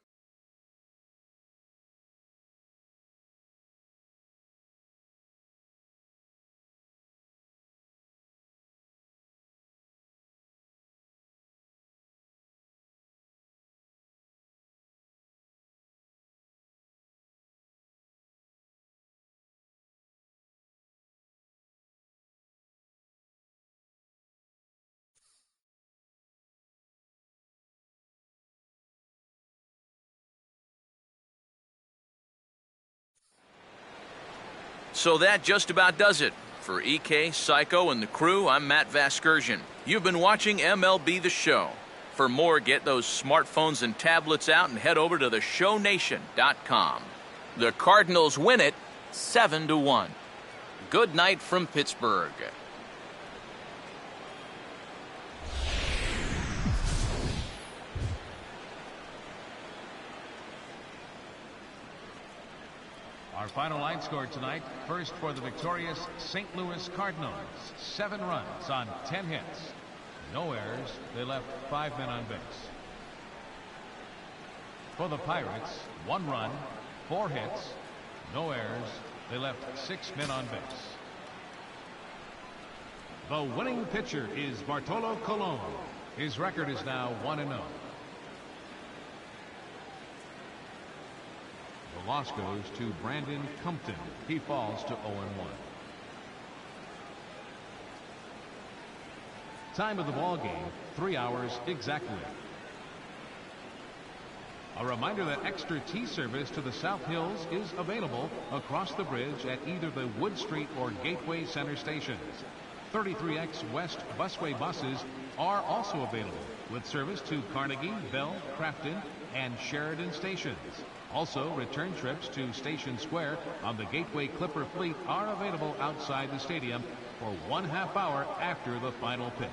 So that just about does it. For EK, Psycho, and the crew, I'm Matt Vasgersian. You've been watching MLB The Show. For more, get those smartphones and tablets out and head over to theshownation.com. The Cardinals win it 7-1. Good night from Pittsburgh. Our final line score tonight, first for the victorious St. Louis Cardinals. 7 runs on 10 hits. No errors. They left 5 men on base. For the Pirates, 1 run, 4 hits, no errors. They left 6 men on base. The winning pitcher is Bartolo Colon. His record is now 1-0. Loss goes to Brandon Compton. He falls to 0-1. Time of the ball game, 3 hours exactly. A reminder that extra T service to the South Hills is available across the bridge at either the Wood Street or Gateway Center stations. 33X West busway buses are also available with service to Carnegie, Bell, Crafton, and Sheridan stations. Also, return trips to Station Square on the Gateway Clipper fleet are available outside the stadium for 1/2 hour after the final pitch.